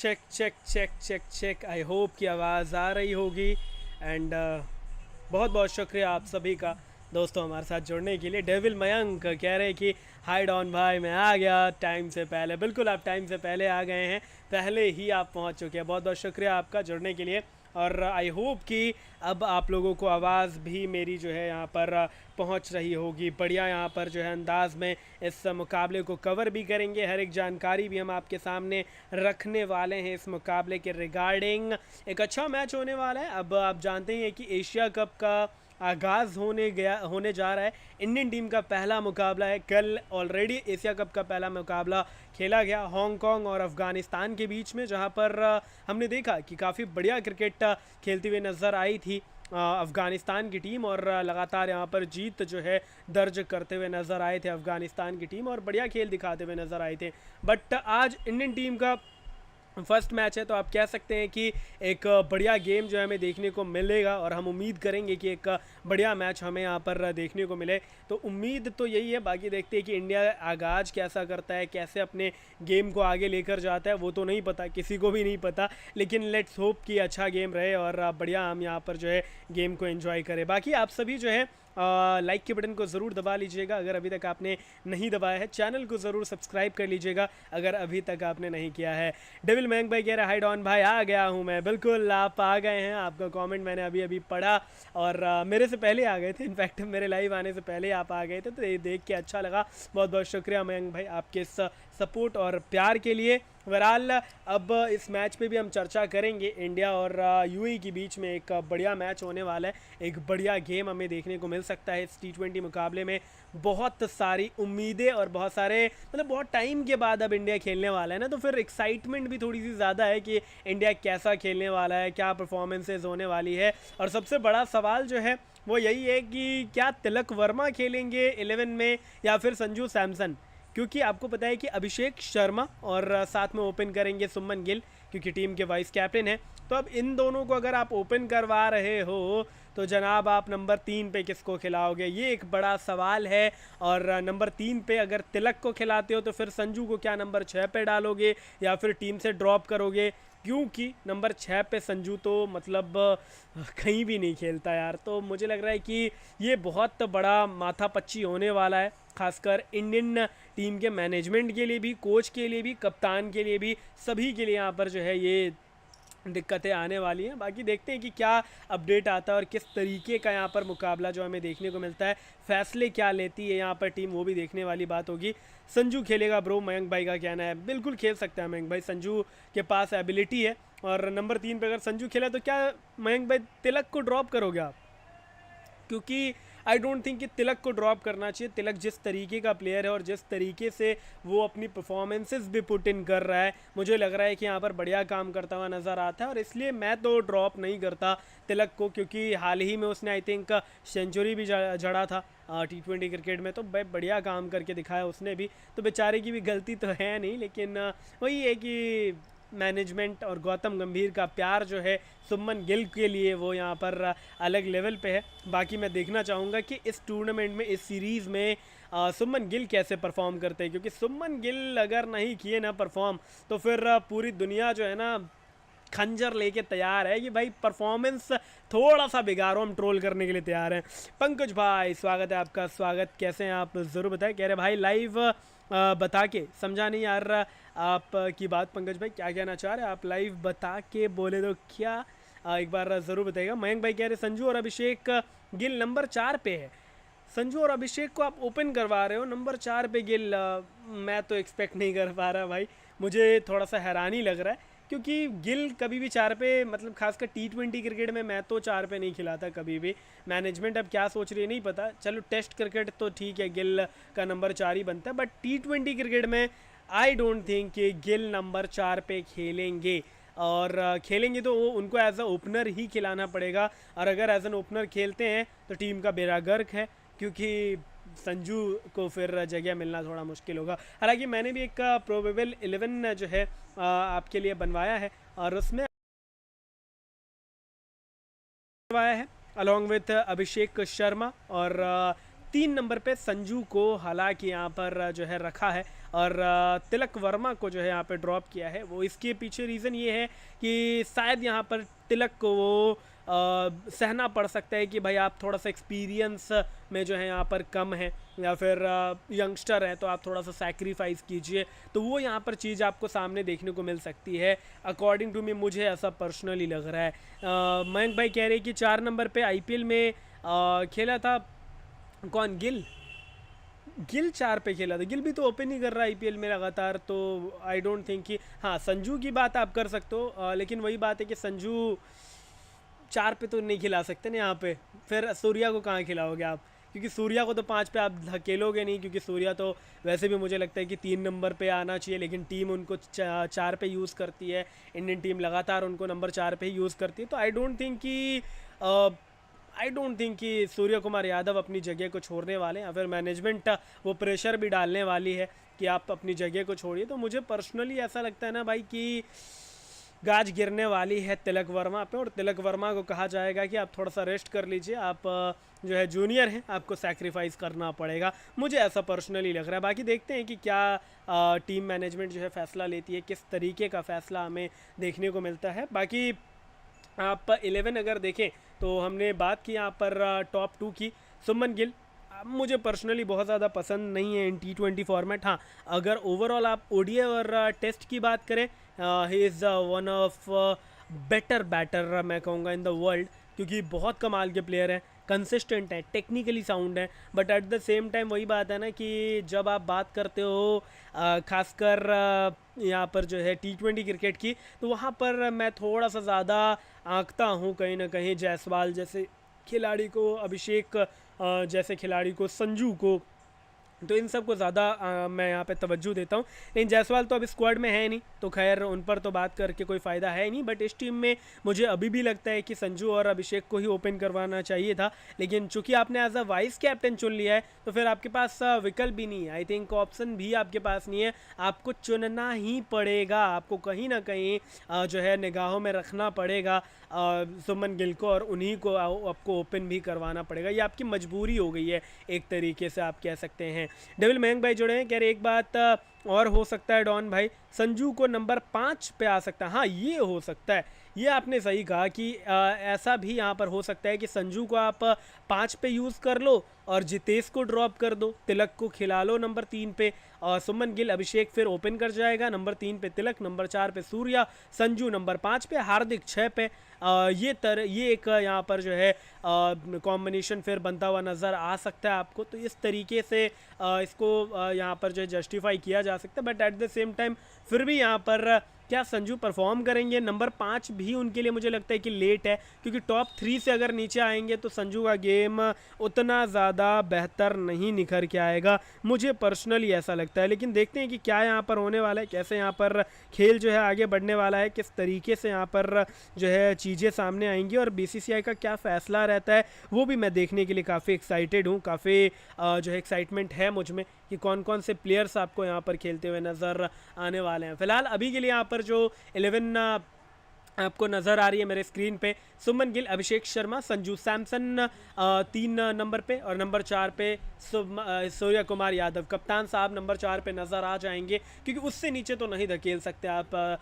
Check check check check check. I hope कि आवाज़ आ रही होगी। एंड बहुत बहुत शुक्रिया आप सभी का दोस्तों हमारे साथ जुड़ने के लिए। डेविल मयंक कह रहे हैं कि हाय डॉन भाई, मैं आ गया टाइम से पहले। बिल्कुल आप टाइम से पहले आ गए हैं, पहले ही आप पहुंच चुके हैं। बहुत बहुत शुक्रिया आपका जुड़ने के लिए। और आई होप कि अब आप लोगों को आवाज़ भी मेरी जो है यहाँ पर पहुँच रही होगी बढ़िया। यहाँ पर जो है अंदाज में इस मुकाबले को कवर भी करेंगे, हर एक जानकारी भी हम आपके सामने रखने वाले हैं इस मुकाबले के रिगार्डिंग। एक अच्छा मैच होने वाला है। अब आप जानते हैं कि एशिया कप का आगाज़ होने जा रहा है। इंडियन टीम का पहला मुकाबला है। कल ऑलरेडी एशिया कप का पहला मुकाबला खेला गया हांगकांग और अफ़गानिस्तान के बीच में, जहां पर हमने देखा कि काफ़ी बढ़िया क्रिकेट खेलती हुई नज़र आई थी अफ़गानिस्तान की टीम। और लगातार यहाँ पर जीत जो है दर्ज करते हुए नज़र आए थे अफ़गानिस्तान की टीम, और बढ़िया खेल दिखाते हुए नज़र आए थे। बट आज इंडियन टीम का फर्स्ट मैच है, तो आप कह सकते हैं कि एक बढ़िया गेम जो है हमें देखने को मिलेगा, और हम उम्मीद करेंगे कि एक बढ़िया मैच हमें यहाँ पर देखने को मिले। तो उम्मीद तो यही है, बाकी देखते हैं कि इंडिया आगाज़ कैसा करता है, कैसे अपने गेम को आगे लेकर जाता है, वो तो नहीं पता, किसी को भी नहीं पता। लेकिन लेट्स होप कि अच्छा गेम रहे और बढ़िया हम यहाँ पर जो है गेम को एंजॉय करें। बाकी आप सभी जो है लाइक के बटन को ज़रूर दबा लीजिएगा अगर अभी तक आपने नहीं दबाया है। चैनल को ज़रूर सब्सक्राइब कर लीजिएगा अगर अभी तक आपने नहीं किया है। डेविल मयंक भाई कह रहा है हाय डॉन भाई, आ गया हूँ मैं। बिल्कुल आप आ गए हैं, आपका कमेंट मैंने अभी अभी पढ़ा और मेरे से पहले आ गए थे। इनफैक्ट मेरे लाइव आने से पहले आप आ गए थे, तो ये देख के अच्छा लगा। बहुत बहुत शुक्रिया मयंक भाई आपके इस सपोर्ट और प्यार के लिए। ओवरऑल अब इस मैच पे भी हम चर्चा करेंगे। इंडिया और यूएई के बीच में एक बढ़िया मैच होने वाला है, एक बढ़िया गेम हमें देखने को मिल सकता है इस T20 मुकाबले में। बहुत सारी उम्मीदें और बहुत सारे बहुत टाइम के बाद अब इंडिया खेलने वाला है ना, तो फिर एक्साइटमेंट भी थोड़ी सी ज़्यादा है कि इंडिया कैसा खेलने वाला है, क्या परफॉर्मेंसेज होने वाली है। और सबसे बड़ा सवाल जो है वो यही है कि क्या तिलक वर्मा खेलेंगे 11 में या फिर संजू सैमसन, क्योंकि आपको पता है कि अभिषेक शर्मा और साथ में ओपन करेंगे सुमन गिल, क्योंकि टीम के वाइस कैप्टन हैं। तो अब इन दोनों को अगर आप ओपन करवा रहे हो तो जनाब आप नंबर 3 पे किसको खिलाओगे, ये एक बड़ा सवाल है। और नंबर 3 पे अगर तिलक को खिलाते हो तो फिर संजू को क्या नंबर 6 पे डालोगे या फिर टीम से ड्रॉप करोगे, क्योंकि नंबर 6 पे संजू तो कहीं भी नहीं खेलता यार। तो मुझे लग रहा है कि ये बहुत बड़ा माथापच्ची होने वाला है, खासकर इंडियन टीम के मैनेजमेंट के लिए भी, कोच के लिए भी, कप्तान के लिए भी, सभी के लिए यहाँ पर जो है ये दिक्कतें आने वाली हैं। बाकी देखते हैं कि क्या अपडेट आता है और किस तरीके का यहाँ पर मुकाबला जो हमें देखने को मिलता है, फैसले क्या लेती है यहाँ पर टीम, वो भी देखने वाली बात होगी। संजू खेलेगा ब्रो, मयंक भाई का कहना है। बिल्कुल खेल सकता है मयंक भाई, संजू के पास एबिलिटी है। और नंबर 3 पे अगर संजू खेला तो क्या मयंक भाई तिलक को ड्रॉप करोगे आप? क्योंकि आई डोंट थिंक कि तिलक को ड्रॉप करना चाहिए। तिलक जिस तरीके का प्लेयर है और जिस तरीके से वो अपनी परफॉर्मेंसेस भी पुट इन कर रहा है, मुझे लग रहा है कि यहाँ पर बढ़िया काम करता हुआ नज़र आता है। और इसलिए मैं तो ड्रॉप नहीं करता तिलक को, क्योंकि हाल ही में उसने आई थिंक सेंचुरी भी जड़ा था T20 क्रिकेट में। तो भाई बढ़िया काम करके दिखाया उसने भी, तो बेचारे की भी गलती तो है नहीं। लेकिन वही है कि मैनेजमेंट और गौतम गंभीर का प्यार जो है सुमन गिल के लिए वो यहाँ पर अलग लेवल पे है। बाकी मैं देखना चाहूँगा कि इस टूर्नामेंट में, इस सीरीज़ में सुमन गिल कैसे परफॉर्म करते हैं, क्योंकि सुमन गिल अगर नहीं किए ना परफॉर्म तो फिर पूरी दुनिया जो है ना खंजर लेके तैयार है कि भाई परफॉर्मेंस थोड़ा सा बिगाड़ो, हम ट्रोल करने के लिए तैयार हैं। पंकज भाई स्वागत है आपका, स्वागत। कैसे हैं आप ज़रूर बताएं। कह रहे भाई लाइव बता के, समझा नहीं यार आप की बात पंकज भाई, क्या कहना चाह रहे हैं आप? लाइव बता के बोले तो क्या, एक बार ज़रूर बताइएगा। मयंक भाई कह रहे संजू और अभिषेक गिल नंबर 4 पे है। संजू और अभिषेक को आप ओपन करवा रहे हो, नंबर 4 पे गिल मैं तो एक्सपेक्ट नहीं कर पा रहा भाई, मुझे थोड़ा सा हैरानी लग रहा है। क्योंकि गिल कभी भी 4 पे, खासकर T20 क्रिकेट में मैं तो 4 पे नहीं खिलाता कभी भी। मैनेजमेंट अब क्या सोच रही है नहीं पता। चलो टेस्ट क्रिकेट तो ठीक है, गिल का नंबर 4 ही बनता है, बट T20 क्रिकेट में आई डोंट थिंक कि गिल नंबर 4 पे खेलेंगे। और खेलेंगे तो वो उनको एज अ ओपनर ही खिलाना पड़ेगा। और अगर एज एन ओपनर खेलते हैं तो टीम का बेड़ा गर्क है, क्योंकि संजू को फिर जगह मिलना थोड़ा मुश्किल होगा। हालांकि मैंने भी एक प्रोबेबल 11 जो है आपके लिए बनवाया है, और उसमें बनवाया है अलॉन्ग विथ अभिषेक शर्मा और 3 नंबर पे संजू को हालांकि यहाँ पर जो है रखा है और तिलक वर्मा को जो है यहाँ पे ड्रॉप किया है। वो इसके पीछे रीज़न ये है कि शायद यहाँ पर तिलक को वो सहना पड़ सकता है कि भाई आप थोड़ा सा एक्सपीरियंस में जो है यहाँ पर कम है या फिर यंगस्टर है तो आप थोड़ा सा सैक्रिफाइस कीजिए, तो वो यहाँ पर चीज़ आपको सामने देखने को मिल सकती है। अकॉर्डिंग टू मी मुझे ऐसा पर्सनली लग रहा है। मयंक भाई कह रहे हैं कि 4 नंबर पे आईपीएल में खेला था कौन, गिल 4 पे खेला था। गिल भी तो ओपन ही कर रहा है आईपीएल में लगातार, तो आई डोंट थिंक कि हाँ संजू की बात आप कर सकते हो, लेकिन वही बात है कि संजू 4 पे तो नहीं खिला सकते ना यहाँ पे, फिर सूर्या को कहाँ खिलाओगे आप, क्योंकि सूर्या को तो 5 पे आप धकेलोगे नहीं, क्योंकि सूर्या तो वैसे भी मुझे लगता है कि 3 नंबर पे आना चाहिए, लेकिन टीम उनको 4 पे यूज़ करती है। इंडियन टीम लगातार उनको नंबर 4 पे ही यूज़ करती है, तो आई डोंट थिंक कि सूर्य कुमार यादव अपनी जगह को छोड़ने वाले हैं, या फिर मैनेजमेंट वो प्रेशर भी डालने वाली है कि आप अपनी जगह को छोड़िए। तो मुझे पर्सनली ऐसा लगता है ना भाई कि गाज गिरने वाली है तिलक वर्मा पे, और तिलक वर्मा को कहा जाएगा कि आप थोड़ा सा रेस्ट कर लीजिए, आप जो है जूनियर हैं, आपको सैक्रिफाइस करना पड़ेगा। मुझे ऐसा पर्सनली लग रहा है। बाकी देखते हैं कि क्या टीम मैनेजमेंट जो है फ़ैसला लेती है, किस तरीके का फ़ैसला हमें देखने को मिलता है। बाकी आप 11 अगर देखें तो हमने बात की यहाँ पर टॉप 2 की। सुमन गिल मुझे पर्सनली बहुत ज़्यादा पसंद नहीं है इन T20 फॉर्मेट। हाँ, अगर ओवरऑल आप ओडीआई और टेस्ट की बात करें, he is one of better batter मैं कहूँगा इन द वर्ल्ड, क्योंकि बहुत कमाल के प्लेयर हैं, कंसिस्टेंट है, टेक्निकली साउंड है। But at the same time वही बात है ना कि जब आप बात करते हो खासकर यहाँ पर जो है T20 क्रिकेट की, तो वहाँ पर मैं थोड़ा सा ज़्यादा आंकता हूँ कहीं ना कहीं जायसवाल जैसे खिलाड़ी को, अभिषेक जैसे खिलाड़ी को, संजू को, तो इन सब को ज़्यादा मैं यहाँ पे तवज्जो देता हूँ। लेकिन जायसवाल तो अभी स्क्वाड में है नहीं, तो खैर उन पर तो बात करके कोई फ़ायदा है नहीं। बट इस टीम में मुझे अभी भी लगता है कि संजू और अभिषेक को ही ओपन करवाना चाहिए था, लेकिन चूंकि आपने एज अ वाइस कैप्टन चुन लिया है तो फिर आपके पास विकल्प भी नहीं है, आई थिंक ऑप्शन भी आपके पास नहीं है, आपको चुनना ही पड़ेगा, आपको कहीं ना कहीं जो है निगाहों में रखना पड़ेगा सुमन गिल को, और उन्हीं को आपको ओपन भी करवाना पड़ेगा। ये आपकी मजबूरी हो गई है एक तरीके से, आप कह सकते हैं। डेविल मयंक भाई जुड़े हैं, कह रहे एक बात और हो सकता है डॉन भाई, संजू को नंबर 5 पे आ सकता है। हाँ, ये हो सकता है, ये आपने सही कहा कि ऐसा भी यहाँ पर हो सकता है कि संजू को आप 5 पे यूज़ कर लो और जितेश को ड्रॉप कर दो, तिलक को खिला लो नंबर 3 पे, और सुमन गिल अभिषेक फिर ओपन कर जाएगा, नंबर 3 पे तिलक, नंबर 4 पे सूर्या, संजू नंबर 5 पे, हार्दिक 6 पे। ये एक यहाँ पर जो है कॉम्बिनेशन फिर बनता हुआ नज़र आ सकता है आपको, तो इस तरीके से इसको यहाँ पर जो है जस्टिफाई किया जा सकता है। But at the same time फिर भी यहाँ पर क्या संजू परफॉर्म करेंगे? नंबर 5 भी उनके लिए मुझे लगता है कि लेट है, क्योंकि टॉप 3 से अगर नीचे आएंगे तो संजू का गेम उतना ज़्यादा बेहतर नहीं निखर के आएगा, मुझे पर्सनली ऐसा लगता है। लेकिन देखते हैं कि क्या यहाँ पर होने वाला है, कैसे यहाँ पर खेल जो है आगे बढ़ने वाला है, किस तरीके से यहाँ पर जो है चीज़ें सामने आएंगी, और बीसीसीआई का क्या फ़ैसला रहता है वो भी मैं देखने के लिए काफ़ी एक्साइटेड हूँ। काफ़ी जो है एक्साइटमेंट है मुझ में कि कौन कौन से प्लेयर्स आपको यहाँ पर खेलते हुए नज़र आने वाले हैं। फिलहाल अभी के लिए यहाँ पर जो 11 आपको नज़र आ रही है मेरे स्क्रीन पे, सुमन गिल, अभिषेक शर्मा, संजू सैमसन 3 नंबर पे, और नंबर 4 पे सूर्य कुमार यादव। कप्तान साहब नंबर 4 पे नज़र आ जाएंगे, क्योंकि उससे नीचे तो नहीं धकेल सकते आप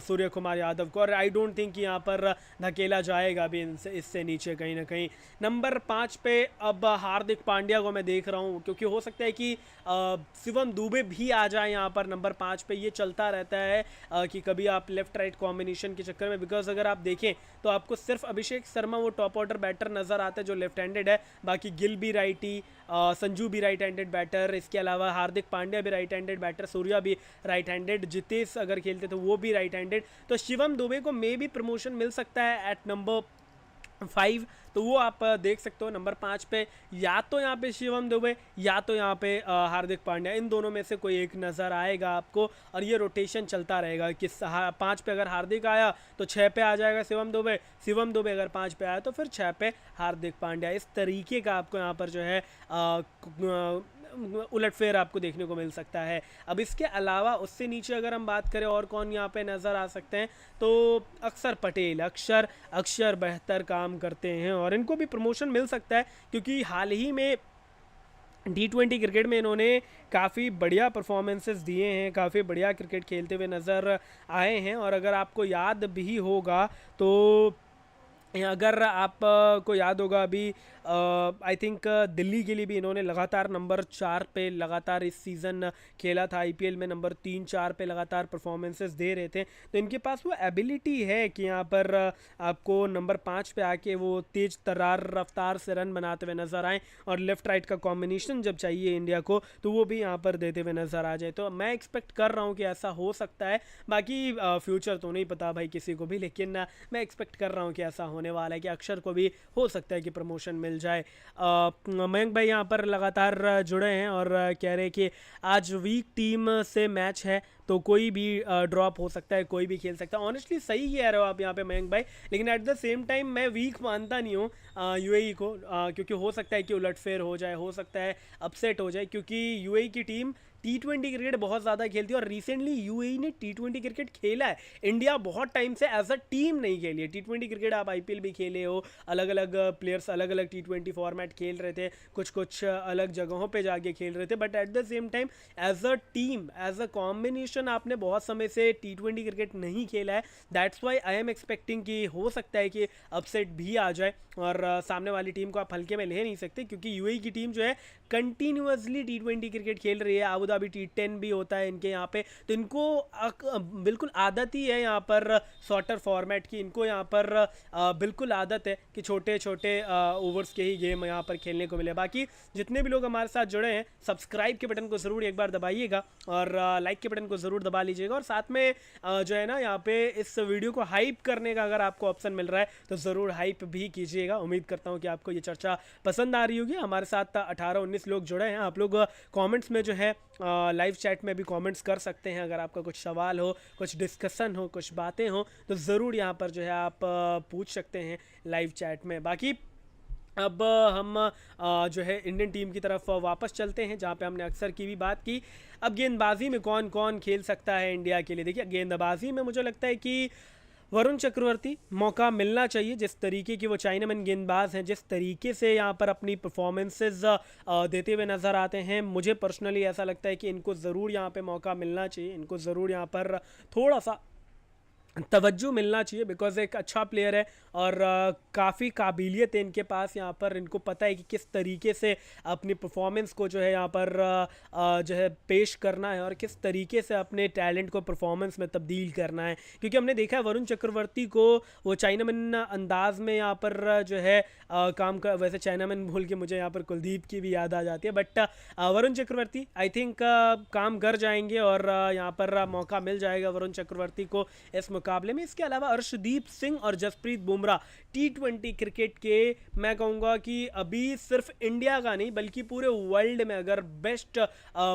सूर्य कुमार यादव को, और आई डोंट थिंक कि यहाँ पर धकेला जाएगा भी इससे नीचे कहीं ना कहीं। नंबर 5 पे अब हार्दिक पांड्या को मैं देख रहा हूँ, क्योंकि हो सकता है कि शिवम दुबे भी आ जाए यहाँ पर नंबर 5 पे। ये चलता रहता है कि कभी आप लेफ्ट राइट कॉम्बिनेशन के चक्कर में, बिकॉज अगर आप देखें तो आपको सिर्फ अभिषेक शर्मा वो टॉप ऑर्डर बैटर नज़र आता है जो लेफ्ट हैंडेड है, बाकी गिल भी राइटी, संजू भी राइट हैंडेड बैटर, इसके अलावा हार्दिक पांड्या भी राइट हैंडेड बैटर, सूर्या भी राइट हैंडेड, जितेश अगर खेलते तो वो भी राइट हैंडेड। तो शिवम दुबे को मे भी प्रमोशन मिल सकता है एट नंबर 5, तो वो आप देख सकते हो नंबर 5 पे, या तो यहाँ पे शिवम दुबे या तो यहाँ पे हार्दिक पांड्या, इन दोनों में से कोई एक नज़र आएगा आपको, और ये रोटेशन चलता रहेगा कि 5 पे अगर हार्दिक आया तो 6 पे आ जाएगा शिवम दुबे अगर 5 पे आया तो फिर 6 पे हार्दिक पांड्या। इस तरीके का आपको यहाँ पर जो है उलटफेर आपको देखने को मिल सकता है। अब इसके अलावा उससे नीचे अगर हम बात करें और कौन यहाँ पे नज़र आ सकते हैं, तो अक्षर पटेल, अक्षर बेहतर काम करते हैं और इनको भी प्रमोशन मिल सकता है, क्योंकि हाल ही में T20 क्रिकेट में इन्होंने काफ़ी बढ़िया परफॉर्मेंसेस दिए हैं, काफ़ी बढ़िया क्रिकेट खेलते हुए नज़र आए हैं। और अगर आपको याद भी होगा तो अगर आप को याद होगा अभी आई थिंक दिल्ली के लिए भी इन्होंने लगातार नंबर 4 पे लगातार इस सीज़न खेला था। आईपीएल में नंबर 3-4 पे लगातार परफॉर्मेंसेस दे रहे थे। तो इनके पास वो एबिलिटी है कि यहाँ पर आपको नंबर 5 पे आके वो तेज तर्रार रफ्तार से रन बनाते हुए नज़र आए, और लेफ्ट राइट का कॉम्बिनेशन जब चाहिए इंडिया को तो वो भी यहाँ पर देते हुए नज़र आ जाए। तो मैं एक्सपेक्ट कर रहा हूँ कि ऐसा हो सकता है। बाकी फ्यूचर तो नहीं पता भाई किसी को भी, लेकिन मैं एक्सपेक्ट कर रहा हूँ कि ऐसा होने वाला है कि अक्षर को भी हो सकता है कि प्रमोशन मिल जाए। मयंक भाई यहाँ पर लगातार जुड़े हैं और कह रहे हैं कि आज वीक टीम से मैच है तो कोई भी ड्रॉप हो सकता है, कोई भी खेल सकता है। ऑनेस्टली सही कह रहे हो आप यहाँ पे मयंक भाई, लेकिन एट द सेम टाइम मैं वीक मानता नहीं हूँ यूएई को, क्योंकि हो सकता है कि उलटफेर हो जाए, हो सकता है अपसेट हो जाए, क्योंकि यूएई की टीम T20 क्रिकेट बहुत ज़्यादा खेलती है। और रिसेंटली यूएई ने T20 क्रिकेट खेला है, इंडिया बहुत टाइम से एज अ टीम नहीं खेली है T20 क्रिकेट। आप आईपीएल भी खेले हो, अलग अलग प्लेयर्स अलग अलग T20 फॉर्मेट खेल रहे थे, कुछ कुछ अलग जगहों पे जाके खेल रहे थे, but at the same time as a team as a combination आपने बहुत समय से T20 क्रिकेट नहीं खेला है। That's why I am expecting कि हो सकता है कि अपसेट भी आ जाए, और सामने वाली टीम को आप हल्के में ले नहीं सकते, क्योंकि यूएई की टीम जो है कंटिन्यूसली T20 क्रिकेट खेल रही है। अबू धाबी T10 भी होता है इनके यहाँ पे, तो इनको बिल्कुल आदत ही है यहाँ पर शॉर्टर फॉर्मेट की। इनको यहाँ पर बिल्कुल आदत है कि छोटे छोटे ओवर्स के ही गेम यहाँ पर खेलने को मिले। बाकी जितने भी लोग हमारे साथ जुड़े हैं, सब्सक्राइब के बटन को ज़रूर एक बार दबाइएगा और लाइक के बटन को ज़रूर दबा लीजिएगा। और साथ में जो है ना यहाँ पे इस वीडियो को हाइप करने का अगर आपको ऑप्शन मिल रहा है तो ज़रूर हाइप भी कीजिएगा। उम्मीद करता हूँ कि आपको ये चर्चा पसंद आ रही होगी। हमारे साथ 18-19 लोग जुड़े हैं। आप लोग कमेंट्स में जो है लाइव चैट में भी कमेंट्स कर सकते हैं। अगर आपका कुछ सवाल हो, कुछ डिस्कशन हो, कुछ बातें हो, तो ज़रूर यहाँ पर जो है आप पूछ सकते हैं लाइव चैट में। बाकी अब हम जो है इंडियन टीम की तरफ वापस चलते हैं, जहाँ पे हमने अक्सर की भी बात की। अब गेंदबाजी में कौन कौन खेल सकता है इंडिया के लिए? देखिए, गेंदबाजी में मुझे लगता है कि वरुण चक्रवर्ती मौका मिलना चाहिए। जिस तरीके की वो चाइनामैन गेंदबाज हैं, जिस तरीके से यहाँ पर अपनी परफॉर्मेंसेज देते हुए नज़र आते हैं, मुझे पर्सनली ऐसा लगता है कि इनको ज़रूर यहाँ पे मौका मिलना चाहिए। इनको ज़रूर यहाँ पर थोड़ा सा तवज्जो मिलना चाहिए, बिकॉज एक अच्छा प्लेयर है और काफ़ी काबिलियत है इनके पास। यहाँ पर इनको पता है कि किस तरीके से अपनी परफॉर्मेंस को जो है यहाँ पर जो है पेश करना है, और किस तरीके से अपने टैलेंट को परफॉर्मेंस में तब्दील करना है। क्योंकि हमने देखा है वरुण चक्रवर्ती को वो चाइनामैन अंदाज में यहाँ पर जो है काम कर, वैसे चाइनामैन भूल के मुझे यहाँ पर कुलदीप की भी याद आ जाती है, but Varun Chakravarthy I think काम कर जाएंगे और यहाँ पर मौका मिल जाएगा वरुण चक्रवर्ती को इस मुकाबले में। इसके अलावा अर्शदीप सिंह और जसप्रीत बुमराह T20 क्रिकेट के, मैं कहूँगा कि अभी सिर्फ इंडिया का नहीं बल्कि पूरे वर्ल्ड में अगर बेस्ट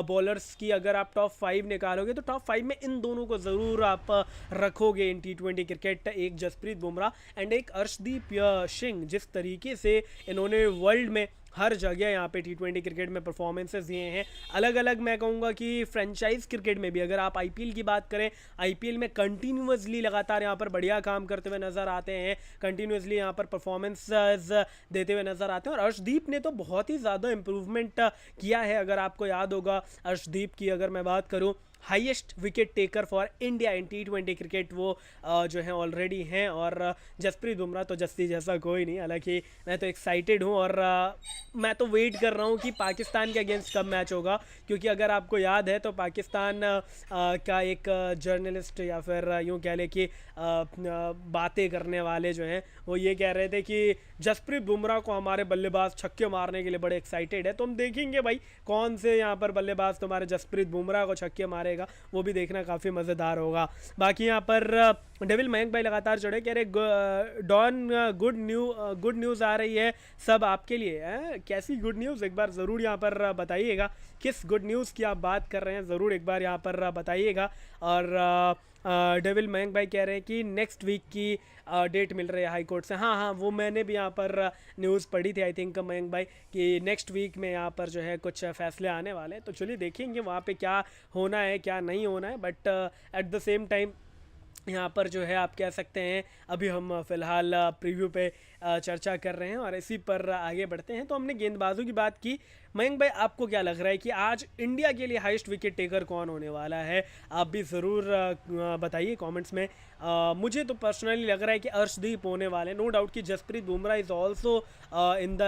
बॉलर्स की अगर आप टॉप 5 निकालोगे तो टॉप 5 में इन दोनों को ज़रूर आप रखोगे इन T20 क्रिकेट। एक जसप्रीत बुमराह एंड एक अर्शदीप सिंह, जिस तरीके से इन्होंने वर्ल्ड में हर जगह यहाँ पे T20 क्रिकेट में परफॉर्मेंसेस दिए हैं, अलग अलग। मैं कहूँगा कि फ्रेंचाइज क्रिकेट में भी अगर आप आईपीएल की बात करें, आईपीएल में कंटिन्यूसली लगातार यहाँ पर बढ़िया काम करते हुए नज़र आते हैं, कंटिन्यूसली यहाँ पर परफॉर्मेंसेस देते हुए नज़र आते हैं। और अर्शदीप ने तो बहुत ही ज़्यादा इम्प्रूवमेंट किया है। अगर आपको याद होगा, अर्शदीप की अगर मैं बात करूँ, highest wicket taker for India in T20 cricket वो जो है ऑलरेडी हैं। और जसप्रीत बुमराह तो जस्सी जैसा कोई नहीं। हालांकि मैं तो एक्साइटेड हूँ और मैं तो वेट कर रहा हूँ कि पाकिस्तान के अगेंस्ट कब मैच होगा, क्योंकि अगर आपको याद है तो पाकिस्तान का एक जर्नलिस्ट या फिर यूँ कह लें कि बातें करने वाले जो हैं वो ये कह रहे थे कि जसप्रीत बुमराह को हमारे बल्लेबाज छक्के मारने के लिए बड़े एक्साइटेड है। तो हम देखेंगे भाई कौन से यहाँ पर बल्लेबाज तुम्हारे जसप्रीत बुमराह को छक्के मारेगा, वो भी देखना काफ़ी मज़ेदार होगा। बाकी यहाँ पर डेविल मयंक भाई लगातार जुड़े, कह रहे डॉन गुड न्यूज़ आ रही है सब आपके लिए है। कैसी गुड न्यूज़, एक बार ज़रूर यहाँ पर बताइएगा किस गुड न्यूज़ की आप बात कर रहे हैं, ज़रूर एक बार यहाँ पर बताइएगा। और डेविल मयंक भाई कह रहे हैं कि नेक्स्ट वीक की डेट मिल रही है हाई कोर्ट से। हाँ, वो मैंने भी यहाँ पर न्यूज़ पढ़ी थी आई थिंक मयंक भाई, कि नेक्स्ट वीक में यहाँ पर जो है कुछ फैसले आने वाले हैं। तो चलिए देखेंगे वहाँ पे क्या होना है क्या नहीं होना है, but at the same time यहाँ पर जो है आप कह सकते हैं अभी हम फ़िलहाल प्रीव्यू पे चर्चा कर रहे हैं और इसी पर आगे बढ़ते हैं। तो हमने गेंदबाजों की बात की। मयंक भाई, आपको क्या लग रहा है कि आज इंडिया के लिए हाईएस्ट विकेट टेकर कौन होने वाला है? आप भी ज़रूर बताइए कमेंट्स में। मुझे तो पर्सनली लग रहा है कि अर्शदीप होने वाले। नो डाउट कि Jasprit Bumrah is also in the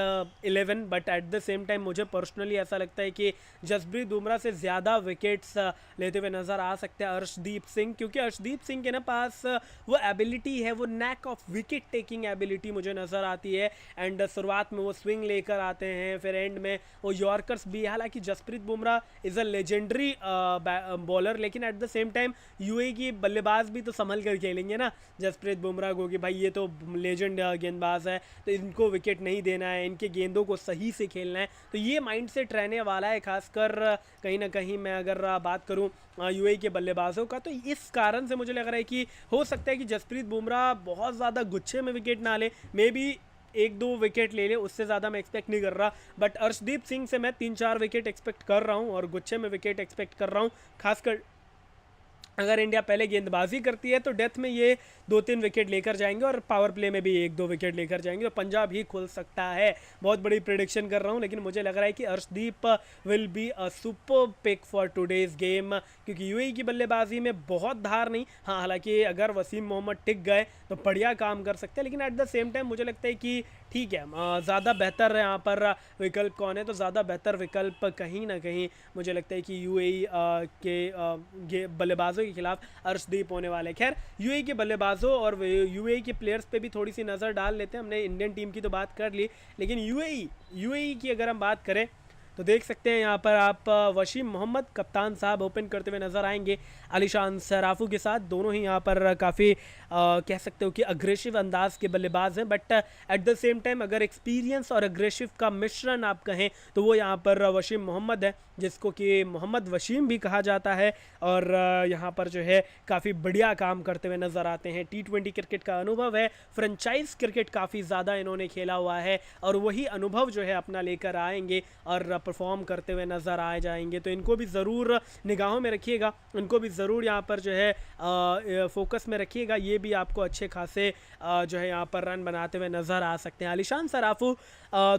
11, but at the same time मुझे पर्सनली ऐसा लगता है कि जसप्रीत बुमराह से ज़्यादा विकेट्स लेते हुए नज़र आ सकते हैं अर्शदीप सिंह, क्योंकि अर्शदीप सिंह के ना पास वो एबिलिटी है, वो NAAC of wicket taking ability मुझे नज़र आती है। एंड शुरुआत में वो स्विंग लेकर आते हैं, फिर एंड में वो यॉर्कर्स भी। हालांकि Jasprit Bumrah is a legendary bowler, लेकिन at the same time UAE की बल्लेबाज भी तो संभल कर खेलेंगे ना जसप्रीत बुमराह को, कि भाई ये तो लेजेंड गेंदबाज है, तो इनको विकेट नहीं देना है, इनके गेंदों को सही से खेलना है। तो ये माइंडसेट रहने वाला है, खासकर कहीं ना कहीं मैं अगर बात करूं यूएई के बल्लेबाजों का, तो इस कारण से मुझे लग रहा है कि हो सकता है कि जसप्रीत बुमराह बहुत ज़्यादा गुच्छे में विकेट ना ले, मे बी 1-2 विकेट ले ले, उससे ज़्यादा मैं एक्सपेक्ट नहीं कर रहा। बट अर्शदीप सिंह से मैं 3-4 विकेट एक्सपेक्ट कर रहा हूँ और गुच्छे में विकेट एक्सपेक्ट कर रहा हूँ। खासकर अगर इंडिया पहले गेंदबाजी करती है तो डेथ में ये 2-3 विकेट लेकर जाएंगे और पावर प्ले में भी 1-2 विकेट लेकर जाएंगे, तो पंजाब ही खुल सकता है। बहुत बड़ी प्रेडिक्शन कर रहा हूँ, लेकिन मुझे लग रहा है कि Arshdeep will be a super pick for today's game, क्योंकि यूएई की बल्लेबाजी में बहुत धार नहीं। हाँ, हालांकि अगर वसीम मोहम्मद टिक गए तो बढ़िया काम कर सकते हैं, लेकिन एट द सेम टाइम मुझे लगता है कि ठीक है, ज़्यादा बेहतर यहाँ पर विकल्प कौन है, तो ज़्यादा बेहतर विकल्प कहीं ना कहीं मुझे लगता है कि यूएई के बल्लेबाजों के खिलाफ अर्शदीप होने वाले। खैर, यूएई के बल्लेबाजों और यूएई के प्लेयर्स पे भी थोड़ी सी नज़र डाल लेते हैं। हमने इंडियन टीम की तो बात कर ली, लेकिन यूएई की अगर हम बात करें तो देख सकते हैं यहाँ पर आप वसीम मोहम्मद कप्तान साहब ओपन करते हुए नज़र आएंगे आलिशान सराफू के साथ। दोनों ही यहाँ पर काफ़ी कह सकते हो कि अग्रेसिव अंदाज के बल्लेबाज हैं, but at the same time अगर एक्सपीरियंस और अग्रेसिव का मिश्रण आप कहें तो वो यहाँ पर वसीम मोहम्मद है, जिसको कि मोहम्मद वसीम भी कहा जाता है, और यहाँ पर जो है काफ़ी बढ़िया काम करते हुए नज़र आते हैं। T20 क्रिकेट का अनुभव है, फ्रेंचाइज क्रिकेट काफ़ी ज़्यादा इन्होंने खेला हुआ है, और वही अनुभव जो है अपना लेकर आएंगे और परफॉर्म करते हुए नज़र आ जाएंगे। तो इनको भी ज़रूर निगाहों में रखिएगा, इनको भी ज़रूर यहाँ पर जो है फोकस में रखिएगा। ये भी आपको अच्छे खासे जो है यहाँ पर रन बनाते हुए नज़र आ सकते हैं। आलिशान सराफू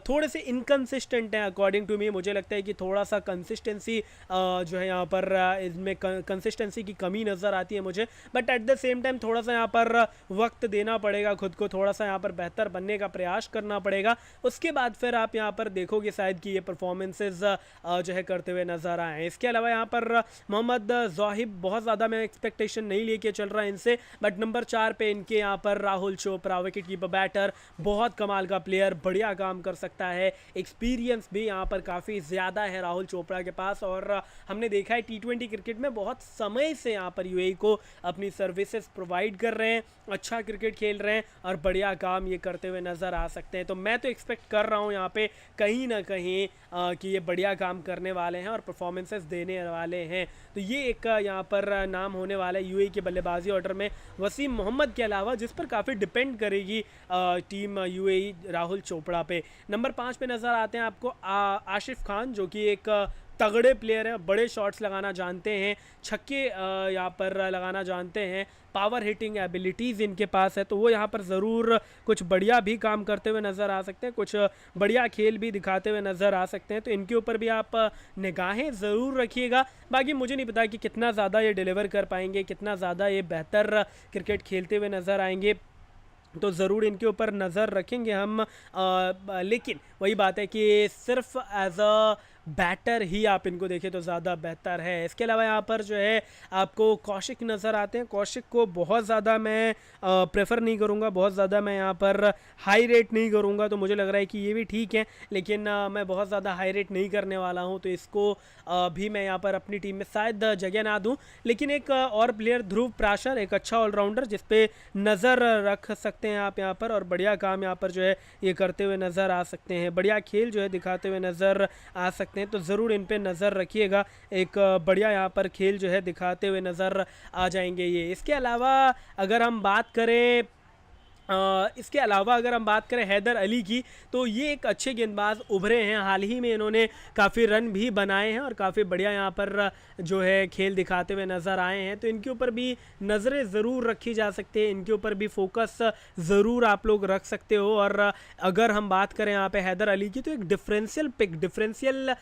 थोड़े से इनकन्सिस्टेंट हैं अकॉर्डिंग टू मी। मुझे लगता है कि थोड़ा सा कंसिस्टेंसी जो है यहाँ पर इसमें कंसिस्टेंसी की कमी नज़र आती है मुझे, but at the same time थोड़ा सा यहाँ पर वक्त देना पड़ेगा खुद को, थोड़ा सा यहाँ पर बेहतर बनने का प्रयास करना पड़ेगा। उसके बाद फिर आप यहाँ पर देखोगे शायद कि ये परफॉर्मेंसेज जो है करते हुए नज़र आए। इसके अलावा यहाँ पर मोहम्मद ज़ाहिब बहुत ज़्यादा मैं एक्सपेक्टेशन नहीं लेके चल रहा है इनसे, बट नंबर 4 पे इनके यहाँ पर Rahul Chopra, wicket keeper batter, बहुत कमाल का प्लेयर, बढ़िया काम कर सकता है। एक्सपीरियंस भी यहाँ पर काफ़ी ज़्यादा है राहुल चोपड़ा के पास, और हमने देखा है T20 क्रिकेट में बहुत समय से यहाँ पर यूएई को अपनी सर्विसेज प्रोवाइड कर रहे हैं, अच्छा क्रिकेट खेल रहे हैं और बढ़िया काम ये करते हुए नज़र आ सकते हैं। तो मैं तो एक्सपेक्ट कर रहा हूँ यहाँ पे कहीं ना कहीं कि ये बढ़िया काम करने वाले हैं और परफॉर्मेंसेस देने वाले हैं। तो ये एक यहाँ पर नाम होने वाला है यूएई के बल्लेबाजी ऑर्डर में वसीम मोहम्मद के अलावा, जिस पर काफ़ी डिपेंड करेगी टीम यूएई राहुल चोपड़ा पे। नंबर 5 पे नज़र आते हैं आपको आशिफ खान, जो कि एक तगड़े प्लेयर हैं, बड़े शॉट्स लगाना जानते हैं, छक्के यहाँ पर लगाना जानते हैं, पावर हिटिंग एबिलिटीज़ इनके पास है, तो वो यहाँ पर ज़रूर कुछ बढ़िया भी काम करते हुए नज़र आ सकते हैं, कुछ बढ़िया खेल भी दिखाते हुए नज़र आ सकते हैं। तो इनके ऊपर भी आप निगाहें ज़रूर रखिएगा। बाकी मुझे नहीं पता कि कितना ज़्यादा ये डिलीवर कर पाएंगे, कितना ज़्यादा ये बेहतर क्रिकेट खेलते हुए नज़र आएंगे, तो ज़रूर इनके ऊपर नज़र रखेंगे हम। लेकिन वही बात है कि सिर्फ एज अ बैटर ही आप इनको देखें तो ज़्यादा बेहतर है। इसके अलावा यहाँ पर जो है आपको कौशिक नज़र आते हैं। कौशिक को बहुत ज़्यादा मैं प्रेफर नहीं करूँगा, बहुत ज़्यादा मैं यहाँ पर हाई रेट नहीं करूँगा, तो मुझे लग रहा है कि ये भी ठीक है, लेकिन मैं बहुत ज़्यादा हाई रेट नहीं करने वाला हूँ, तो इसको भी मैं यहाँ पर अपनी टीम में शायद जगह ना दूँ। लेकिन एक और प्लेयर ध्रुव प्राशर, एक अच्छा ऑलराउंडर जिस पे नज़र रख सकते हैं आप यहाँ पर, और बढ़िया काम यहाँ पर जो है ये करते हुए नज़र आ सकते हैं, बढ़िया खेल जो है दिखाते हुए नज़र आ सकते हैं, तो ज़रूर इन पे नज़र रखिएगा। एक बढ़िया यहाँ पर खेल जो है दिखाते हुए नज़र आ जाएंगे ये। इसके अलावा अगर हम बात करें इसके अलावा अगर हम बात करें हैदर अली की, तो ये एक अच्छे गेंदबाज उभरे हैं। हाल ही में इन्होंने काफ़ी रन भी बनाए हैं और काफ़ी बढ़िया यहाँ पर जो है खेल दिखाते हुए नज़र आए हैं। तो इनके ऊपर भी नज़रें ज़रूर रखी जा सकती है, इनके ऊपर भी फोकस ज़रूर आप लोग रख सकते हो। और अगर हम बात करें यहाँ पे हैदर अली की, तो एक डिफरेंशियल पिक, डिफरेंशियल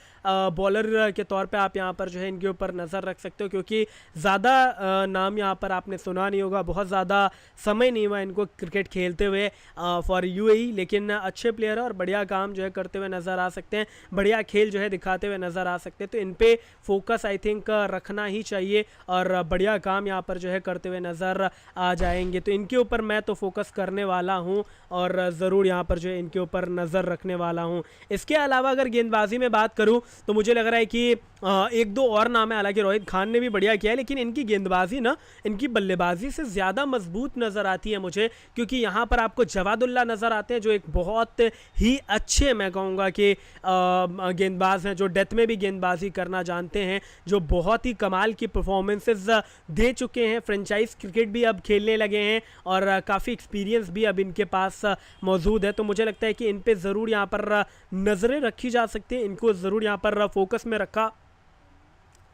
बॉलर के तौर पे आप यहाँ पर जो है इनके ऊपर नज़र रख सकते हो, क्योंकि ज़्यादा नाम यहाँ पर आपने सुना नहीं होगा, बहुत ज़्यादा समय नहीं हुआ इनको क्रिकेट खेलते हुए फॉर यूएई, लेकिन अच्छे प्लेयर है और बढ़िया काम जो है करते हुए नज़र आ सकते हैं, बढ़िया खेल जो है दिखाते हुए नज़र आ सकते हैं। तो इन पे फोकस आई थिंक रखना ही चाहिए और बढ़िया काम यहाँ पर जो है करते हुए नज़र आ जाएंगे। तो इनके ऊपर मैं तो फोकस करने वाला हूँ और ज़रूर यहाँ पर जो है इनके ऊपर नज़र रखने वाला हूँ। इसके अलावा अगर गेंदबाजी में बात करूँ तो मुझे लग रहा है कि एक दो और नाम है, हालांकि रोहित खान ने भी बढ़िया किया है, लेकिन इनकी गेंदबाजी ना इनकी बल्लेबाजी से ज़्यादा मजबूत नज़र आती है मुझे, क्योंकि यहाँ पर आपको जवादुल्ला नज़र आते हैं जो एक बहुत ही अच्छे, मैं कहूँगा कि गेंदबाज हैं, जो डेथ में भी गेंदबाजी करना जानते हैं, जो बहुत ही कमाल की परफॉर्मेंसेस दे चुके हैं, फ्रेंचाइज क्रिकेट भी अब खेलने लगे हैं और काफ़ी एक्सपीरियंस भी अब इनके पास मौजूद है। तो मुझे लगता है कि इन पर ज़रूर यहाँ पर नज़रें रखी जा सकती हैं, इनको ज़रूर यहाँ पर फोकस में रखा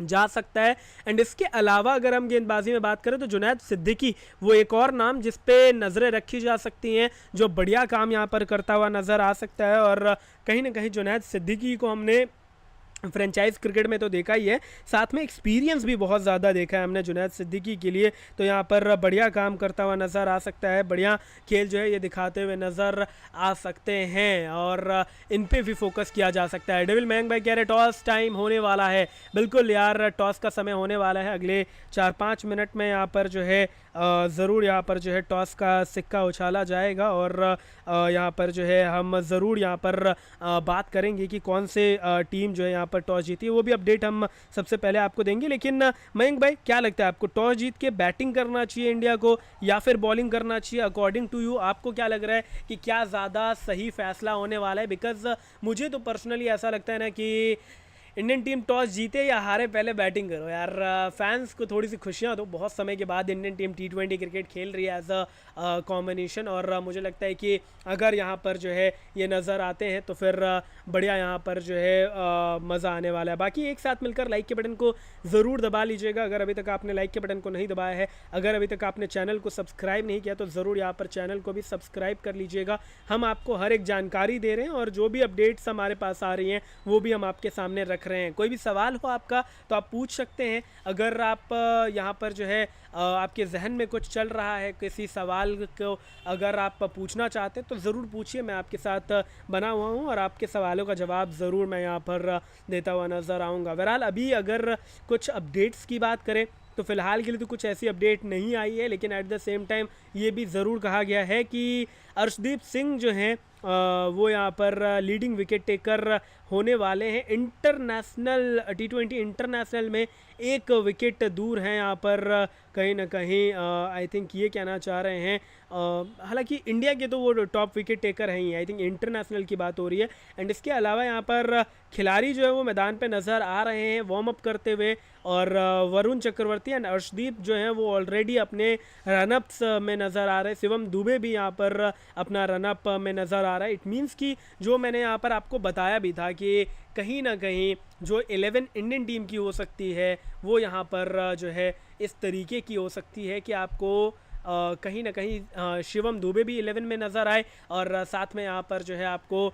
जा सकता है। एंड इसके अलावा अगर हम गेंदबाजी में बात करें तो जुनैद सिद्दीकी वो एक और नाम जिस पे नज़रें रखी जा सकती हैं, जो बढ़िया काम यहाँ पर करता हुआ नज़र आ सकता है। और कहीं ना कहीं जुनैद सिद्दीकी को हमने फ्रेंचाइज क्रिकेट में तो देखा ही है, साथ में एक्सपीरियंस भी बहुत ज़्यादा देखा है हमने जुनैद सिद्दीकी के लिए। तो यहाँ पर बढ़िया काम करता हुआ नज़र आ सकता है, बढ़िया खेल जो है ये दिखाते हुए नज़र आ सकते हैं और इन पे भी फोकस किया जा सकता है। डेविल मयंक भाई कह रहे टॉस टाइम होने वाला है। बिल्कुल यार, टॉस का समय होने वाला है, अगले 4-5 मिनट में यहाँ पर जो है ज़रूर यहाँ पर जो है टॉस का सिक्का उछाला जाएगा और यहाँ पर जो है हम ज़रूर यहाँ पर बात करेंगे कि कौन से टीम जो है यहाँ पर टॉस जीती है, वो भी अपडेट हम सबसे पहले आपको देंगे। लेकिन मयंक भाई क्या लगता है आपको, टॉस जीत के बैटिंग करना चाहिए इंडिया को या फिर बॉलिंग करना चाहिए? अकॉर्डिंग टू यू आपको क्या लग रहा है कि क्या ज़्यादा सही फैसला होने वाला है? बिकॉज मुझे तो पर्सनली ऐसा लगता है ना कि इंडियन टीम टॉस जीते या हारे पहले बैटिंग करो यार, फैंस को थोड़ी सी खुशियाँ दो। बहुत समय के बाद इंडियन टीम T20 क्रिकेट खेल रही है एज अ कॉम्बिनेशन, और मुझे लगता है कि अगर यहाँ पर जो है ये नज़र आते हैं तो फिर बढ़िया यहाँ पर जो है मज़ा आने वाला है। बाकी एक साथ मिलकर लाइक के बटन को ज़रूर दबा लीजिएगा अगर अभी तक आपने लाइक के बटन को नहीं दबाया है। अगर अभी तक आपने चैनल को सब्सक्राइब नहीं किया तो ज़रूर यहाँ पर चैनल को भी सब्सक्राइब कर लीजिएगा। हम आपको हर एक जानकारी दे रहे हैं और जो भी अपडेट्स हमारे पास आ रही हैं वो भी हम आपके सामने रख रहे हैं। कोई भी सवाल हो आपका तो आप पूछ सकते हैं। अगर आप यहाँ पर जो है आपके जहन में कुछ चल रहा है, किसी सवाल को अगर आप पूछना चाहते हैं तो ज़रूर पूछिए, मैं आपके साथ बना हुआ हूँ और आपके सवालों का जवाब ज़रूर मैं यहाँ पर देता हुआ नज़र आऊँगा। बहरहाल अभी अगर कुछ अपडेट्स की बात करें तो फ़िलहाल के लिए तो कुछ ऐसी अपडेट नहीं आई है, लेकिन एट द सेम टाइम ये भी ज़रूर कहा गया है कि अर्शदीप सिंह जो हैं वो यहाँ पर लीडिंग विकेट टेकर होने वाले हैं। इंटरनेशनल T20 इंटरनेशनल में एक विकेट दूर हैं यहाँ पर कहीं ना कहीं, आई थिंक ये कहना चाह रहे हैं। हालांकि इंडिया के तो वो टॉप विकेट टेकर हैं ही, आई थिंक इंटरनेशनल की बात हो रही है। एंड इसके अलावा यहाँ पर खिलाड़ी जो है वो मैदान पे नज़र आ रहे हैं वार्म अप करते हुए, और वरुण चक्रवर्ती एंड अर्शदीप जो हैं वो ऑलरेडी अपने रनअप्स में नज़र आ रहे हैं। शिवम दुबे भी यहाँ पर अपना रनअप में नज़र आ रहा है। इट मीन्स कि जो मैंने यहाँ पर आपको बताया भी था कि कहीं ना कहीं जो 11 इंडियन टीम की हो सकती है वो यहाँ पर जो है इस तरीके की हो सकती है कि आपको कहीं ना कहीं शिवम दुबे भी 11 में नज़र आए और साथ में यहाँ पर जो है आपको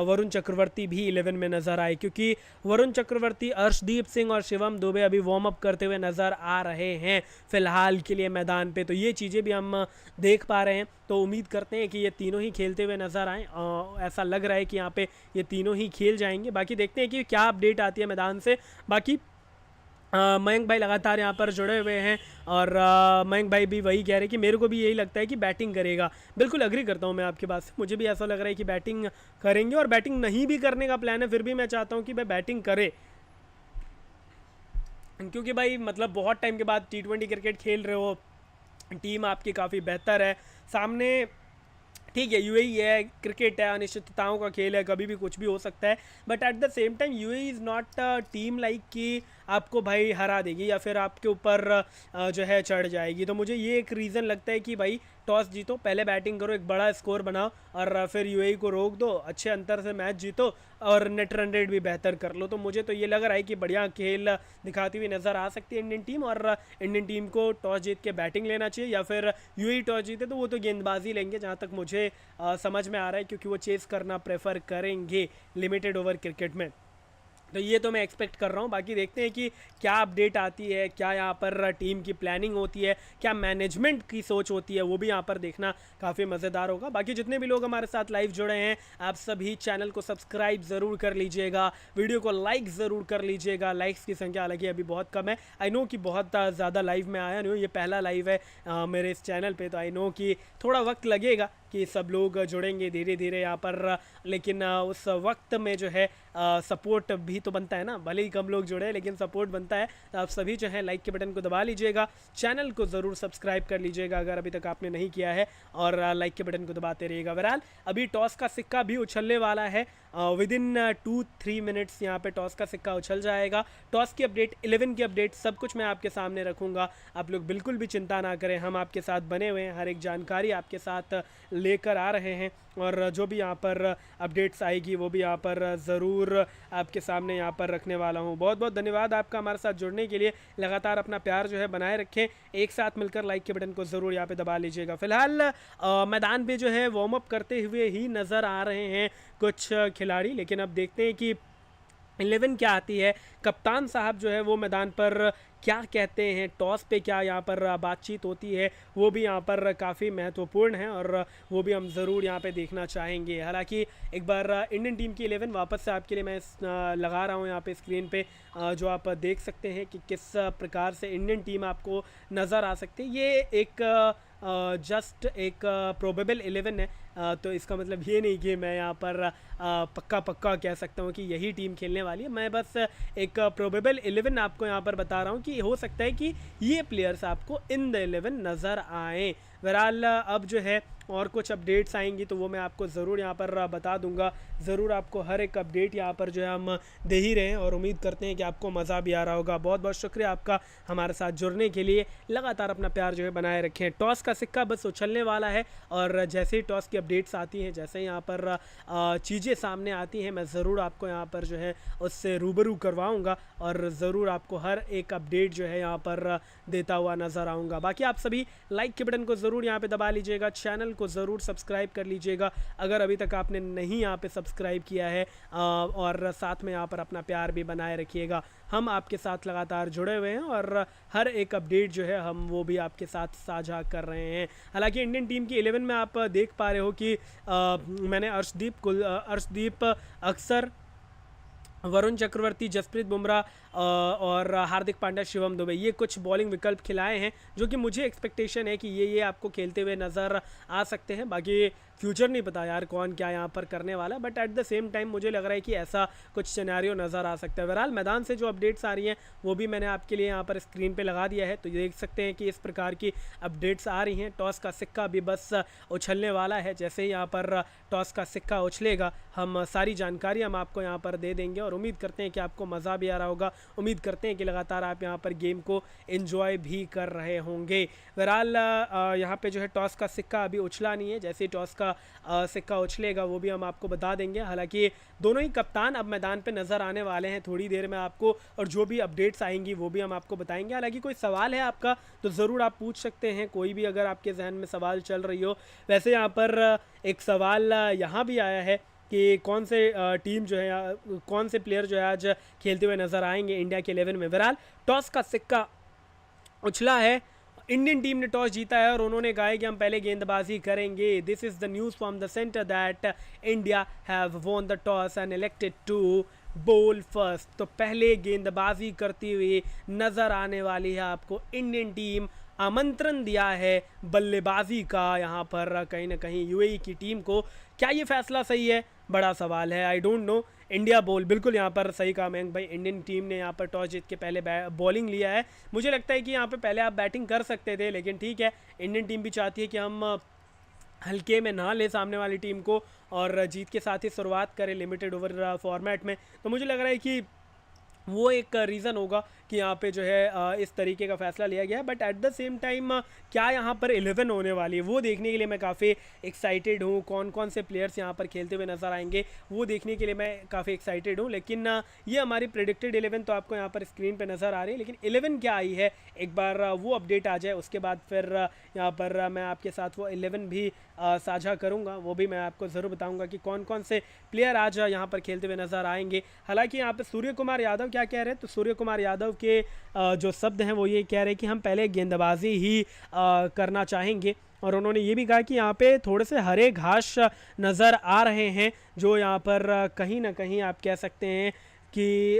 वरुण चक्रवर्ती भी 11 में नज़र आए, क्योंकि वरुण चक्रवर्ती, अर्शदीप सिंह और शिवम दुबे अभी वार्म अप करते हुए नज़र आ रहे हैं फ़िलहाल के लिए मैदान पे। तो ये चीज़ें भी हम देख पा रहे हैं, तो उम्मीद करते हैं कि ये तीनों ही खेलते हुए नज़र आएँ। ऐसा लग रहा है कि यहाँ पे ये तीनों ही खेल जाएंगे। बाकी देखते हैं कि क्या अपडेट आती है मैदान से। बाकी मयंक भाई लगातार यहाँ पर जुड़े हुए हैं और मयंक भाई भी वही कह रहे हैं कि मेरे को भी यही लगता है कि बैटिंग करेगा। बिल्कुल अग्री करता हूँ मैं आपकी बात से, मुझे भी ऐसा लग रहा है कि बैटिंग करेंगे, और बैटिंग नहीं भी करने का प्लान है फिर भी मैं चाहता हूँ कि भाई बैटिंग करे, क्योंकि भाई मतलब बहुत टाइम के बाद T20 क्रिकेट खेल रहे हो, टीम आपकी काफ़ी बेहतर है सामने। ठीक है, यूएई है, क्रिकेट है, अनिश्चितताओं का खेल है, कभी भी कुछ भी हो सकता है, but at the same time UAE is not a team like कि आपको भाई हरा देगी या फिर आपके ऊपर जो है चढ़ जाएगी। तो मुझे ये एक रीज़न लगता है कि भाई टॉस जीतो, पहले बैटिंग करो, एक बड़ा स्कोर बनाओ और फिर यूएई को रोक दो, अच्छे अंतर से मैच जीतो और नेट रन रेट भी बेहतर कर लो। तो मुझे तो ये लग रहा है कि बढ़िया खेल दिखाती हुई नज़र आ सकती है इंडियन टीम, और इंडियन टीम को टॉस जीत के बैटिंग लेना चाहिए, या फिर यूएई टॉस जीते तो वो तो गेंदबाजी लेंगे जहाँ तक मुझे समझ में आ रहा है, क्योंकि वो चेस करना प्रेफर करेंगे लिमिटेड ओवर क्रिकेट में। तो ये तो मैं एक्सपेक्ट कर रहा हूँ। बाकी देखते हैं कि क्या अपडेट आती है, क्या यहाँ पर टीम की प्लानिंग होती है, क्या मैनेजमेंट की सोच होती है, वो भी यहाँ पर देखना काफ़ी मज़ेदार होगा। बाकी जितने भी लोग हमारे साथ लाइव जुड़े हैं, आप सभी चैनल को सब्सक्राइब ज़रूर कर लीजिएगा, वीडियो को लाइक ज़रूर कर लीजिएगा। लाइक्स की संख्या हालांकि अभी बहुत कम है, आई नो कि बहुत ज़्यादा लाइव में आया नहीं हूँ, ये पहला लाइव है मेरे इस चैनल पर, तो आई नो कि थोड़ा वक्त लगेगा कि सब लोग जुड़ेंगे धीरे धीरे यहाँ पर, लेकिन उस वक्त में जो है सपोर्ट भी तो बनता है ना, भले ही कम लोग जुड़े हैं लेकिन सपोर्ट बनता है। तो आप सभी जो है लाइक के बटन को दबा लीजिएगा, चैनल को ज़रूर सब्सक्राइब कर लीजिएगा अगर अभी तक आपने नहीं किया है, और लाइक के बटन को दबाते रहिएगा। बहरहाल अभी टॉस का सिक्का भी उछलने वाला है, विद इन 2-3 मिनट्स यहाँ पे टॉस का सिक्का उछल जाएगा। टॉस की अपडेट, 11 की अपडेट, सब कुछ मैं आपके सामने रखूँगा, आप लोग बिल्कुल भी चिंता ना करें, हम आपके साथ बने हुए हैं, हर एक जानकारी आपके साथ लेकर आ रहे हैं, और जो भी यहाँ पर अपडेट्स आएगी वो भी यहाँ पर ज़रूर आपके सामने यहाँ पर रखने वाला हूँ। बहुत बहुत धन्यवाद आपका हमारे साथ जुड़ने के लिए, लगातार अपना प्यार जो है बनाए रखें, एक साथ मिलकर लाइक के बटन को ज़रूर यहाँ पे दबा लीजिएगा। फिलहाल मैदान पे जो है वार्म अप करते हुए ही नज़र आ रहे हैं कुछ खिलाड़ी, लेकिन अब देखते हैं कि 11 क्या आती है, कप्तान साहब जो है वो मैदान पर क्या कहते हैं, टॉस पे क्या यहाँ पर बातचीत होती है, वो भी यहाँ पर काफ़ी महत्वपूर्ण है और वो भी हम ज़रूर यहाँ पे देखना चाहेंगे। हालांकि एक बार इंडियन टीम की 11 वापस से आपके लिए मैं लगा रहा हूँ यहाँ पे स्क्रीन पे, जो आप देख सकते हैं कि किस प्रकार से इंडियन टीम आपको नज़र आ सकती है। ये एक जस्ट एक प्रोबेबल 11 है, तो इसका मतलब ये नहीं कि मैं यहाँ पर पक्का कह सकता हूँ कि यही टीम खेलने वाली है। मैं बस एक प्रोबेबल 11 आपको यहाँ पर बता रहा हूँ कि हो सकता है कि ये प्लेयर्स आपको इन द 11 नज़र आएँ। बहरहाल अब जो है और कुछ अपडेट्स आएंगी तो वो मैं आपको ज़रूर यहाँ पर बता दूंगा, ज़रूर आपको हर एक अपडेट यहाँ पर जो है हम दे ही रहे हैं, और उम्मीद करते हैं कि आपको मज़ा भी आ रहा होगा। बहुत बहुत शुक्रिया आपका हमारे साथ जुड़ने के लिए, लगातार अपना प्यार जो है बनाए रखें। टॉस का सिक्का बस उछलने वाला है, और जैसे ही टॉस की अपडेट्स आती हैं, जैसे ही यहाँ पर चीज़ें सामने आती हैं, मैं ज़रूर आपको यहाँ पर जो है उससे रूबरू करवाऊँगा, और ज़रूर आपको हर एक अपडेट जो है यहाँ पर देता हुआ नज़र आऊँगा। बाकी आप सभी लाइक के बटन को ज़रूर यहाँ पे दबा लीजिएगा, चैनल को ज़रूर सब्सक्राइब कर लीजिएगा अगर अभी तक आपने नहीं यहाँ पे सब्सक्राइब किया है, और साथ में यहाँ पर अपना प्यार भी बनाए रखिएगा। हम आपके साथ लगातार जुड़े हुए हैं और हर एक अपडेट जो है हम वो भी आपके साथ साझा कर रहे हैं। हालांकि इंडियन टीम की 11 में आप देख पा रहे हो कि मैंने अर्शदीप अक्सर, वरुण चक्रवर्ती, जसप्रीत बुमराह और हार्दिक पांड्या, शिवम दुबे, ये कुछ बॉलिंग विकल्प खिलाए हैं, जो कि मुझे एक्सपेक्टेशन है कि ये आपको खेलते हुए नज़र आ सकते हैं। बाकी फ्यूचर नहीं पता यार कौन क्या यहाँ पर करने वाला, but at the same time मुझे लग रहा है कि ऐसा कुछ सिनेरियो नज़र आ सकता है। बहरहाल मैदान से जो अपडेट्स आ रही हैं वो भी मैंने आपके लिए यहाँ पर स्क्रीन पे लगा दिया है, तो देख सकते हैं कि इस प्रकार की अपडेट्स आ रही हैं। टॉस का सिक्का भी बस उछलने वाला है, जैसे ही यहाँ पर टॉस का सिक्का उछलेगा हम सारी जानकारी हम आपको यहाँ पर दे देंगे, और उम्मीद करते हैं कि आपको मज़ा भी आ रहा होगा, उम्मीद करते हैं कि लगातार आप यहाँ पर गेम को एंजॉय भी कर रहे होंगे। बहरहाल यहाँ पे जो है टॉस का सिक्का अभी उछला नहीं है, जैसे ही टॉस का सिक्का उछलेगा वो भी हम आपको बता देंगे। हालांकि दोनों ही कप्तान अब मैदान पे नज़र आने वाले हैं थोड़ी देर में आपको, और जो भी अपडेट्स आएंगी वो भी हम आपको बताएंगे। हालांकि कोई सवाल है आपका तो ज़रूर आप पूछ सकते हैं, कोई भी अगर आपके जहन में सवाल चल रही हो। वैसे यहाँ पर एक सवाल यहाँ भी आया है कि कौन से टीम जो है, कौन से प्लेयर जो है आज खेलते हुए नज़र आएंगे इंडिया के 11 में। बहरहाल टॉस का सिक्का उछला है, इंडियन टीम ने टॉस जीता है और उन्होंने कहा है कि हम पहले गेंदबाजी करेंगे। This is the news from the centre that India have won the toss and elected to bowl first. तो पहले गेंदबाजी करती हुई नज़र आने वाली है आपको इंडियन टीम, आमंत्रण दिया है बल्लेबाजी का यहाँ पर कहीं ना कहीं यूएई की टीम को। क्या ये फैसला सही है, बड़ा सवाल है, आई डोंट नो। इंडिया बोल, बिल्कुल यहाँ पर सही कहा मयंक भाई, इंडियन टीम ने यहाँ पर टॉस जीत के पहले बॉलिंग लिया है। मुझे लगता है कि यहाँ पे पहले आप बैटिंग कर सकते थे, लेकिन ठीक है, इंडियन टीम भी चाहती है कि हम हल्के में ना ले सामने वाली टीम को और जीत के साथ ही शुरुआत करें लिमिटेड ओवर फॉर्मेट में। तो मुझे लग रहा है कि वो एक रीज़न होगा कि यहाँ पे जो है इस तरीके का फ़ैसला लिया गया है। But at the same time क्या यहाँ पर 11 होने वाली है वो देखने के लिए मैं काफ़ी एक्साइटेड हूँ। कौन कौन से प्लेयर्स यहाँ पर खेलते हुए नज़र आएंगे वो देखने के लिए मैं काफ़ी एक्साइटेड हूँ। लेकिन ये हमारी प्रेडिक्टेड 11 तो आपको यहाँ पर स्क्रीन पर नज़र आ रही है, लेकिन 11 क्या आई है एक बार वो अपडेट आ जाए उसके बाद फिर यहाँ पर मैं आपके साथ वो 11 भी साझा करूँगा। वो भी मैं आपको ज़रूर बताऊँगा कि कौन कौन से प्लेयर आज यहाँ पर खेलते हुए नज़र आएंगे। हालांकि यहाँ पर सूर्य कुमार यादव क्या कह रहे हैं, तो सूर्य कुमार यादव के जो शब्द हैं वो ये कह रहे हैं कि हम पहले गेंदबाजी ही करना चाहेंगे। और उन्होंने ये भी कहा कि यहाँ पे थोड़े से हरे घास नज़र आ रहे हैं जो यहाँ पर कहीं ना कहीं आप कह सकते हैं कि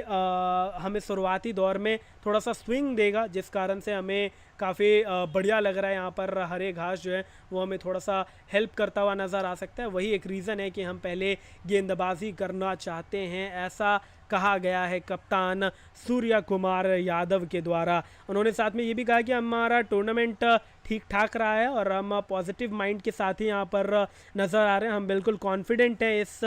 हमें शुरुआती दौर में थोड़ा सा स्विंग देगा, जिस कारण से हमें काफ़ी बढ़िया लग रहा है। यहाँ पर हरे घास जो है वो हमें थोड़ा सा हेल्प करता हुआ नज़र आ सकता है। वही एक रीज़न है कि हम पहले गेंदबाजी करना चाहते हैं, ऐसा कहा गया है कप्तान सूर्य कुमार यादव के द्वारा। उन्होंने साथ में ये भी कहा कि हमारा टूर्नामेंट ठीक ठाक रहा है और हम पॉजिटिव माइंड के साथ ही यहाँ पर नज़र आ रहे हैं। हम बिल्कुल कॉन्फिडेंट हैं इस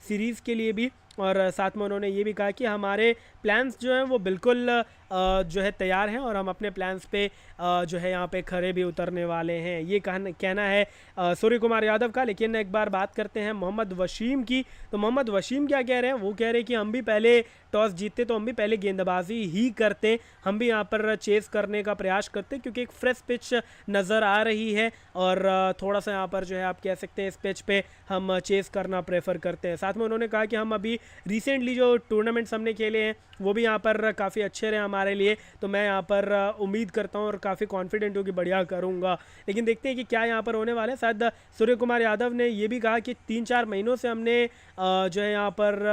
सीरीज़ के लिए भी। और साथ में उन्होंने ये भी कहा कि हमारे प्लान्स जो हैं वो बिल्कुल जो है तैयार हैं और हम अपने प्लान्स पे जो है यहाँ पे खरे भी उतरने वाले हैं। ये कहना है सूर्य कुमार यादव का। लेकिन एक बार बात करते हैं मोहम्मद वसीम की। तो मोहम्मद वसीम क्या कह रहे हैं, वो कह रहे हैं कि हम भी पहले टॉस जीतते तो हम भी पहले गेंदबाजी ही करते, हम भी यहाँ पर चेस करने का प्रयास करते क्योंकि एक फ्रेश पिच नज़र आ रही है और थोड़ा सा यहाँ पर जो है आप कह सकते हैं इस पिच पे हम चेस करना प्रेफर करते हैं। साथ में उन्होंने कहा कि हम अभी रिसेंटली जो टूर्नामेंट्स हमने खेले हैं वो भी यहाँ पर काफ़ी अच्छे रहे हमारे लिए, तो मैं यहाँ पर उम्मीद करता हूँ और काफ़ी कॉन्फिडेंट हूँ कि बढ़िया करूँगा। लेकिन देखते हैं कि क्या यहाँ पर होने वाला है। शायद सूर्य कुमार यादव ने ये भी कहा कि 3-4 महीनों से हमने जो है यहाँ पर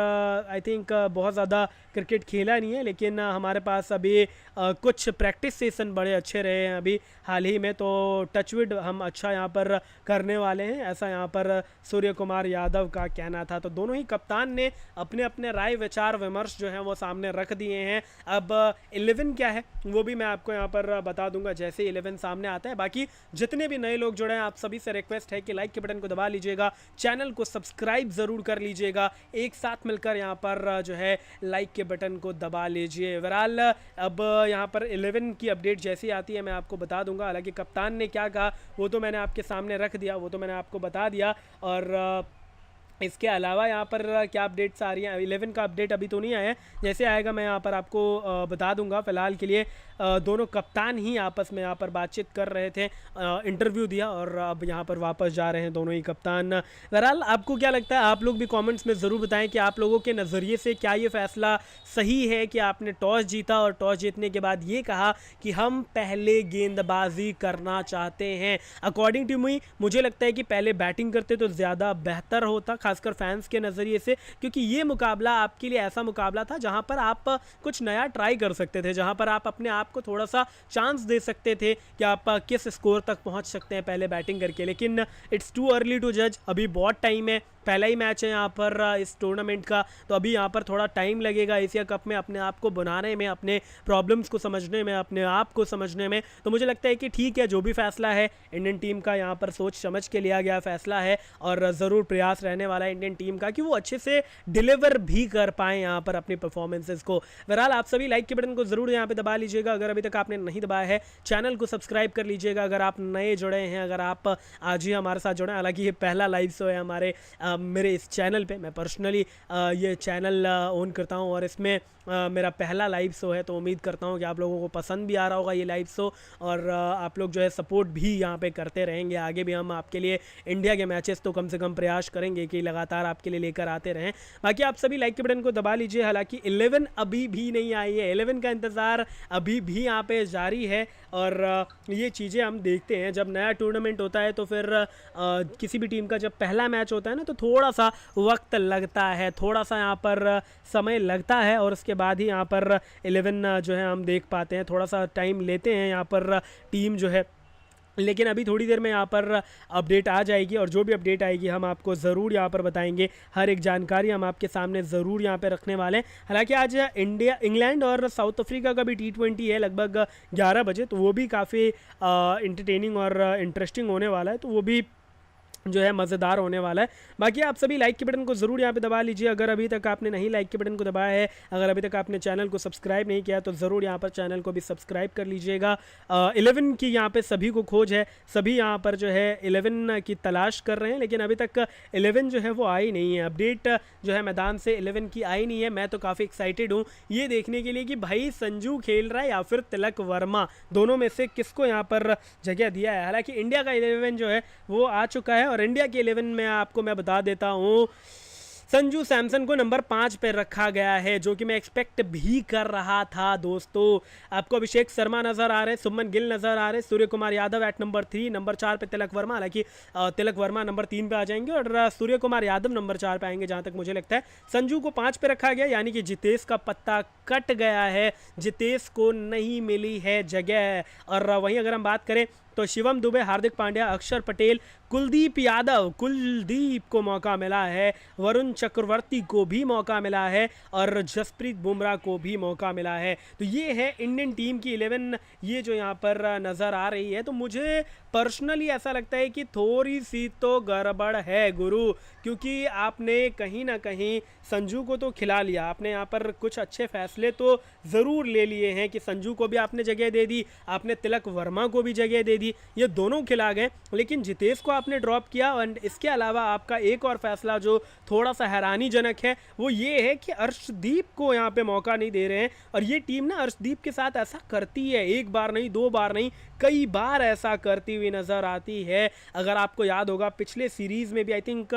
आई थिंक बहुत ज़्यादा क्रिकेट खेला नहीं है, लेकिन हमारे पास अभी कुछ प्रैक्टिस सेशन बड़े अच्छे रहे हैं अभी हाल ही में, तो टचवुड हम अच्छा यहाँ पर करने वाले हैं, ऐसा यहाँ पर सूर्य कुमार यादव का कहना था। तो दोनों ही कप्तान ने अपने अपने राय विचार विमर्श जो है वो सामने रख दिए हैं। अब 11 क्या है वो भी मैं आपको यहाँ पर बता दूंगा जैसे 11 सामने आता है। बाकी जितने भी नए लोग जुड़े हैं आप सभी से रिक्वेस्ट है कि लाइक के बटन को दबा लीजिएगा, चैनल को सब्सक्राइब ज़रूर कर लीजिएगा, एक साथ मिलकर यहाँ पर जो है लाइक के बटन को दबा लीजिए। बहरहाल अब यहाँ पर 11 की अपडेट जैसी आती है मैं आपको बता दूंगा। हालांकि कप्तान ने क्या कहा वो तो मैंने आपके सामने रख दिया, वो तो मैंने आपको बता दिया। और इसके अलावा यहाँ पर क्या अपडेट्स आ रही हैं, 11 का अपडेट अभी तो नहीं आया है, जैसे आएगा मैं यहाँ पर आपको बता दूंगा। फ़िलहाल के लिए दोनों कप्तान ही आपस में यहाँ पर बातचीत कर रहे थे, इंटरव्यू दिया और अब यहाँ पर वापस जा रहे हैं दोनों ही कप्तान। बहरहाल आपको क्या लगता है, आप लोग भी कमेंट्स में ज़रूर बताएं कि आप लोगों के नज़रिए से क्या ये फ़ैसला सही है कि आपने टॉस जीता और टॉस जीतने के बाद ये कहा कि हम पहले गेंदबाजी करना चाहते हैं। अकॉर्डिंग टू मी मुझे लगता है कि पहले बैटिंग करते तो ज़्यादा बेहतर होता, खासकर फैंस के नज़रिए से, क्योंकि ये मुकाबला आपके लिए ऐसा मुकाबला था जहां पर आप कुछ नया ट्राई कर सकते थे, जहां पर आप अपने आप को थोड़ा सा चांस दे सकते थे कि आप किस स्कोर तक पहुंच सकते हैं पहले बैटिंग करके। लेकिन इट्स टू अर्ली टू जज, अभी बहुत टाइम है, पहला ही मैच है यहाँ पर इस टूर्नामेंट का, तो अभी यहाँ पर थोड़ा टाइम लगेगा एशिया कप में अपने आप को बनाने में, अपने प्रॉब्लम्स को समझने में, अपने आप को समझने में। तो मुझे लगता है कि ठीक है, जो भी फैसला है इंडियन टीम का यहाँ पर सोच समझ के लिया गया फैसला है और ज़रूर प्रयास रहने वाला है इंडियन टीम का कि वो अच्छे से डिलीवर भी कर पाएँ यहाँ पर अपनी परफॉर्मेंसेज को। बहरहाल आप सभी लाइक के बटन को ज़रूर यहाँ पर दबा लीजिएगा, अगर अभी तक आपने नहीं दबाया है चैनल को सब्सक्राइब कर लीजिएगा, अगर आप नए जुड़े हैं, अगर आप आज ही हमारे साथ जुड़े। हालांकि ये पहला लाइव शो है हमारे मेरे इस चैनल पे, मैं पर्सनली ये चैनल ओन करता हूँ और इसमें मेरा पहला लाइव शो है, तो उम्मीद करता हूँ कि आप लोगों को पसंद भी आ रहा होगा ये लाइव शो और आप लोग जो है सपोर्ट भी यहाँ पे करते रहेंगे। आगे भी हम आपके लिए इंडिया के मैचेस तो कम से कम प्रयास करेंगे कि लगातार आपके लिए लेकर आते रहें। बाकी आप सभी लाइक के बटन को दबा लीजिए। हालांकि 11 अभी भी नहीं आई है, 11 का इंतज़ार अभी भी यहाँ पे जारी है और ये चीज़ें हम देखते हैं। जब नया टूर्नामेंट होता है तो फिर किसी भी टीम का जब पहला मैच होता है ना, तो थोड़ा सा वक्त लगता है, थोड़ा सा यहाँ पर समय लगता है और उसके बाद ही यहाँ पर 11 जो है हम देख पाते हैं। थोड़ा सा टाइम लेते हैं यहाँ पर टीम जो है, लेकिन अभी थोड़ी देर में यहाँ पर अपडेट आ जाएगी और जो भी अपडेट आएगी हम आपको ज़रूर यहाँ पर बताएंगे। हर एक जानकारी हम आपके सामने ज़रूर यहाँ पे रखने वाले हैं। हालांकि आज इंग्लैंड और साउथ अफ्रीका का भी T20 है लगभग 11 बजे, तो वो भी काफ़ी इंटरटेनिंग और इंटरेस्टिंग होने वाला है, तो वो भी जो है मज़ेदार होने वाला है। बाकी आप सभी लाइक के बटन को ज़रूर यहाँ पे दबा लीजिए अगर अभी तक आपने नहीं लाइक के बटन को दबाया है। अगर अभी तक आपने चैनल को सब्सक्राइब नहीं किया तो ज़रूर यहाँ पर चैनल को भी सब्सक्राइब कर लीजिएगा। 11 की यहाँ पे सभी को खोज है, सभी यहाँ पर जो है 11 की तलाश कर रहे हैं, लेकिन अभी तक 11 जो है वो आई नहीं है। अपडेट जो है मैदान से 11 की आई नहीं है। मैं तो काफ़ी एक्साइटेड हूँ ये देखने के लिए कि भाई संजू खेल रहा है या फिर तिलक वर्मा, दोनों में से किसको यहाँ पर जगह दिया है। हालांकि इंडिया का 11 जो है वो आ चुका है और इंडिया के 11 में आपको मैं बता देता हूँ संजू सैमसन को नंबर 5 पे रखा गया है, जो कि मैं एक्सपेक्ट भी कर रहा था दोस्तों। आपको अभिषेक शर्मा नज़र आ रहे हैं, सुमन गिल नज़र आ रहे हैं, Surya Kumar Yadav at number 3, number 4 पे तिलक वर्मा। हालांकि तिलक वर्मा नंबर 3 पे आ जाएंगे और सूर्य कुमार यादव नंबर 4 पे आएंगे जहां तक मुझे लगता है। संजू को 5 पे रखा गया, यानी कि जितेश का पत्ता कट गया है, जितेश को नहीं मिली है जगह। और वहीं अगर हम बात करें तो शिवम दुबे, हार्दिक पांड्या, अक्षर पटेल, कुलदीप यादव, कुलदीप को मौका मिला है, वरुण चक्रवर्ती को भी मौका मिला है और जसप्रीत बुमराह को भी मौका मिला है। तो ये है इंडियन टीम की 11 ये जो यहाँ पर नज़र आ रही है। तो मुझे पर्सनली ऐसा लगता है कि थोड़ी सी तो गड़बड़ है गुरु, क्योंकि आपने कहीं ना कहीं संजू को तो खिला लिया, आपने यहाँ पर कुछ अच्छे फैसले तो ज़रूर ले लिए हैं कि संजू को भी आपने जगह दे दी, आपने तिलक वर्मा को भी जगह दे दी, ये दोनों खिला गए, लेकिन जितेश को आपने ड्रॉप किया। एंड इसके अलावा आपका एक और फैसला जो थोड़ा सा हैरानीजनक है वो ये है कि अर्शदीप को यहाँ पे मौका नहीं दे रहे हैं। और ये टीम ना अर्शदीप के साथ ऐसा करती है, एक बार नहीं, दो बार नहीं, कई बार ऐसा करती हुई नज़र आती है। अगर आपको याद होगा पिछले सीरीज़ में भी I think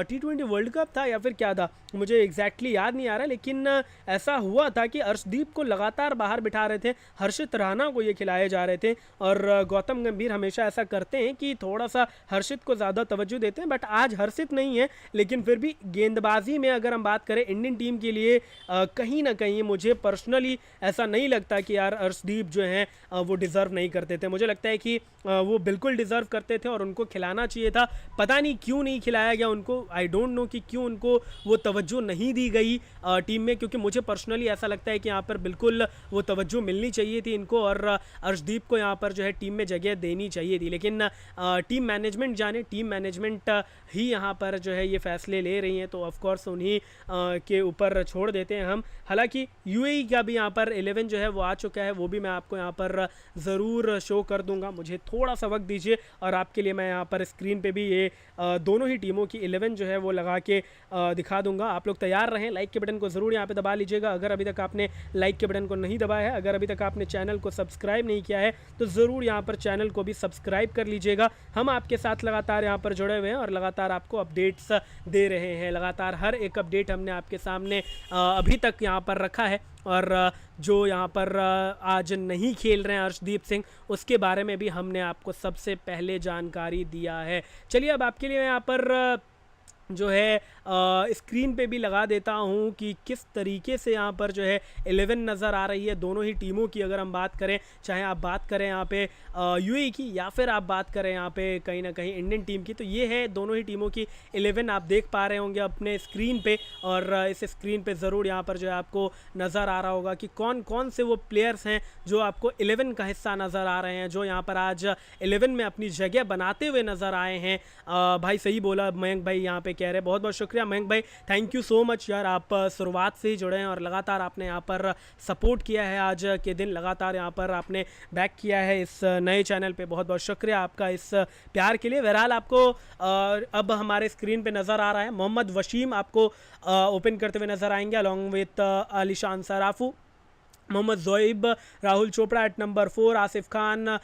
T20 world cup था या फिर क्या था, मुझे एग्जैक्टली याद नहीं आ रहा, लेकिन ऐसा हुआ था कि अर्शदीप को लगातार बाहर बिठा रहे थे, हर्षित राणा को ये खिलाए जा रहे थे। और गौतम गंभीर हमेशा ऐसा करते हैं कि थोड़ा सा हर्षित को ज़्यादा तवज्जो देते हैं, बट आज हर्षित नहीं है। लेकिन फिर भी गेंदबाजी में अगर हम बात करें इंडियन टीम के लिए कहीं ना कहीं मुझे पर्सनली ऐसा नहीं लगता कि यार अर्शदीप जो हैं वो डिज़र्व नहीं करते थे। मुझे लगता है कि वो बिल्कुल डिज़र्व करते थे और उनको खिलाना चाहिए था। पता नहीं क्यों नहीं खिलाया गया उनको, आई डोंट नो कि क्यों उनको वो तवज्जो नहीं दी गई टीम में, क्योंकि मुझे पर्सनली ऐसा लगता है कि यहाँ पर बिल्कुल वो तवज्जो मिलनी चाहिए थी इनको और अर्शदीप को यहाँ पर जो है टीम में जगह देनी चाहिए थी। लेकिन टीम मैनेजमेंट जाने, टीम मैनेजमेंट ही यहाँ पर जो है ये फैसले ले रही हैं, तो ऑफकोर्स उन्हीं के ऊपर छोड़ देते हैं हम। हालांकि यूएई का भी यहाँ पर 11 जो है वो आ चुका है, वो भी मैं आपको यहाँ पर ज़रूर शो कर दूंगा, मुझे थोड़ा सा वक्त दीजिए और आपके लिए मैं यहाँ पर स्क्रीन पे भी ये दोनों ही टीमों की 11 जो है वो लगा के दिखा दूंगा। आप लोग तैयार रहें, लाइक के बटन को ज़रूर यहाँ पे दबा लीजिएगा अगर अभी तक आपने लाइक के बटन को नहीं दबाया है। अगर अभी तक आपने चैनल को सब्सक्राइब नहीं किया है तो ज़रूर यहाँ पर चैनल को भी सब्सक्राइब कर लीजिएगा। हम आपके साथ लगातार यहाँ पर जुड़े हुए हैं और लगातार आपको अपडेट्स दे रहे हैं, लगातार हर एक अपडेट हमने आपके सामने अभी तक यहाँ पर रखा है। और जो यहाँ पर आज नहीं खेल रहे हैं अर्शदीप सिंह, उसके बारे में भी हमने आपको सबसे पहले जानकारी दिया है। चलिए अब आपके लिए यहाँ पर जो है स्क्रीन पे भी लगा देता हूँ कि किस तरीके से यहाँ पर जो है 11 नज़र आ रही है दोनों ही टीमों की। अगर हम बात करें, चाहे आप बात करें यहाँ पे यूएई की या फिर आप बात करें यहाँ पे कहीं ना कहीं इंडियन टीम की, तो ये है दोनों ही टीमों की 11 आप देख पा रहे होंगे अपने स्क्रीन पे। और इस स्क्रीन पे ज़रूर यहाँ पर जो है आपको नज़र आ रहा होगा कि कौन कौन से वो प्लेयर्स हैं जो आपको 11 का हिस्सा नज़र आ रहे हैं, जो यहाँ पर आज 11 में अपनी जगह बनाते हुए नज़र आए हैं। भाई सही बोला मयंक भाई यहाँ पे कह रहे हैं, बहुत बहुत शुक्रिया मयंक भाई, थैंक यू सो मच यार, आप शुरुआत से ही जुड़े हैं और लगातार आपने यहाँ पर सपोर्ट किया है। आज के दिन लगातार यहाँ पर आपने बैक किया है इस नए चैनल पे, बहुत बहुत शुक्रिया आपका इस प्यार के लिए। बहरहाल आपको अब हमारे स्क्रीन पे नज़र आ रहा है मोहम्मद वशीम आपको ओपन करते हुए नज़र आएंगे along with Alishan Sharafu, Mohammad Zohaib, Rahul Chopra at number 4, Asif Khan,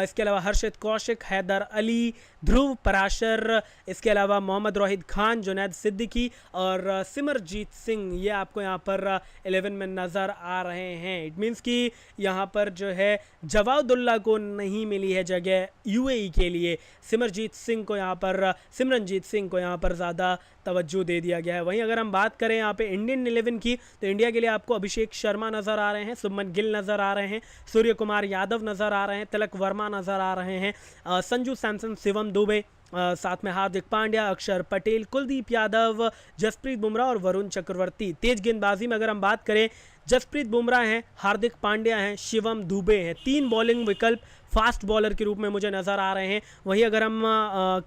इसके अलावा हर्षित कौशिक, हैदर अली, ध्रुव पराशर, इसके अलावा मोहम्मद रोहित खान, जुनैद सिद्दीकी और सिमरजीत सिंह, ये आपको यहाँ पर 11 में नज़र आ रहे हैं। इट मीन्स कि यहाँ पर जो है जवादुल्ला को नहीं मिली है जगह यूएई के लिए, सिमरजीत सिंह को यहाँ पर, सिमरनजीत सिंह को यहाँ पर ज़्यादा तवज्जो दे दिया गया है। वहीं अगर हम बात करें यहाँ पे इंडियन 11 की, तो इंडिया के लिए आपको अभिषेक शर्मा नज़र आ रहे हैं, सुमन गिल नज़र आ रहे हैं, सूर्य कुमार यादव नज़र आ रहे हैं, तिलक वर्मा नज़र आ रहे हैं, संजू सैमसन, शिवम दुबे, साथ में हार्दिक पांड्या, अक्षर पटेल, कुलदीप यादव, जसप्रीत बुमराह और वरुण चक्रवर्ती। तेज गेंदबाजी में अगर हम बात करें, जसप्रीत बुमराह हैं, हार्दिक पांड्या हैं, शिवम दुबे हैं, 3 बॉलिंग विकल्प फास्ट बॉलर के रूप में मुझे नज़र आ रहे हैं। वहीं अगर हम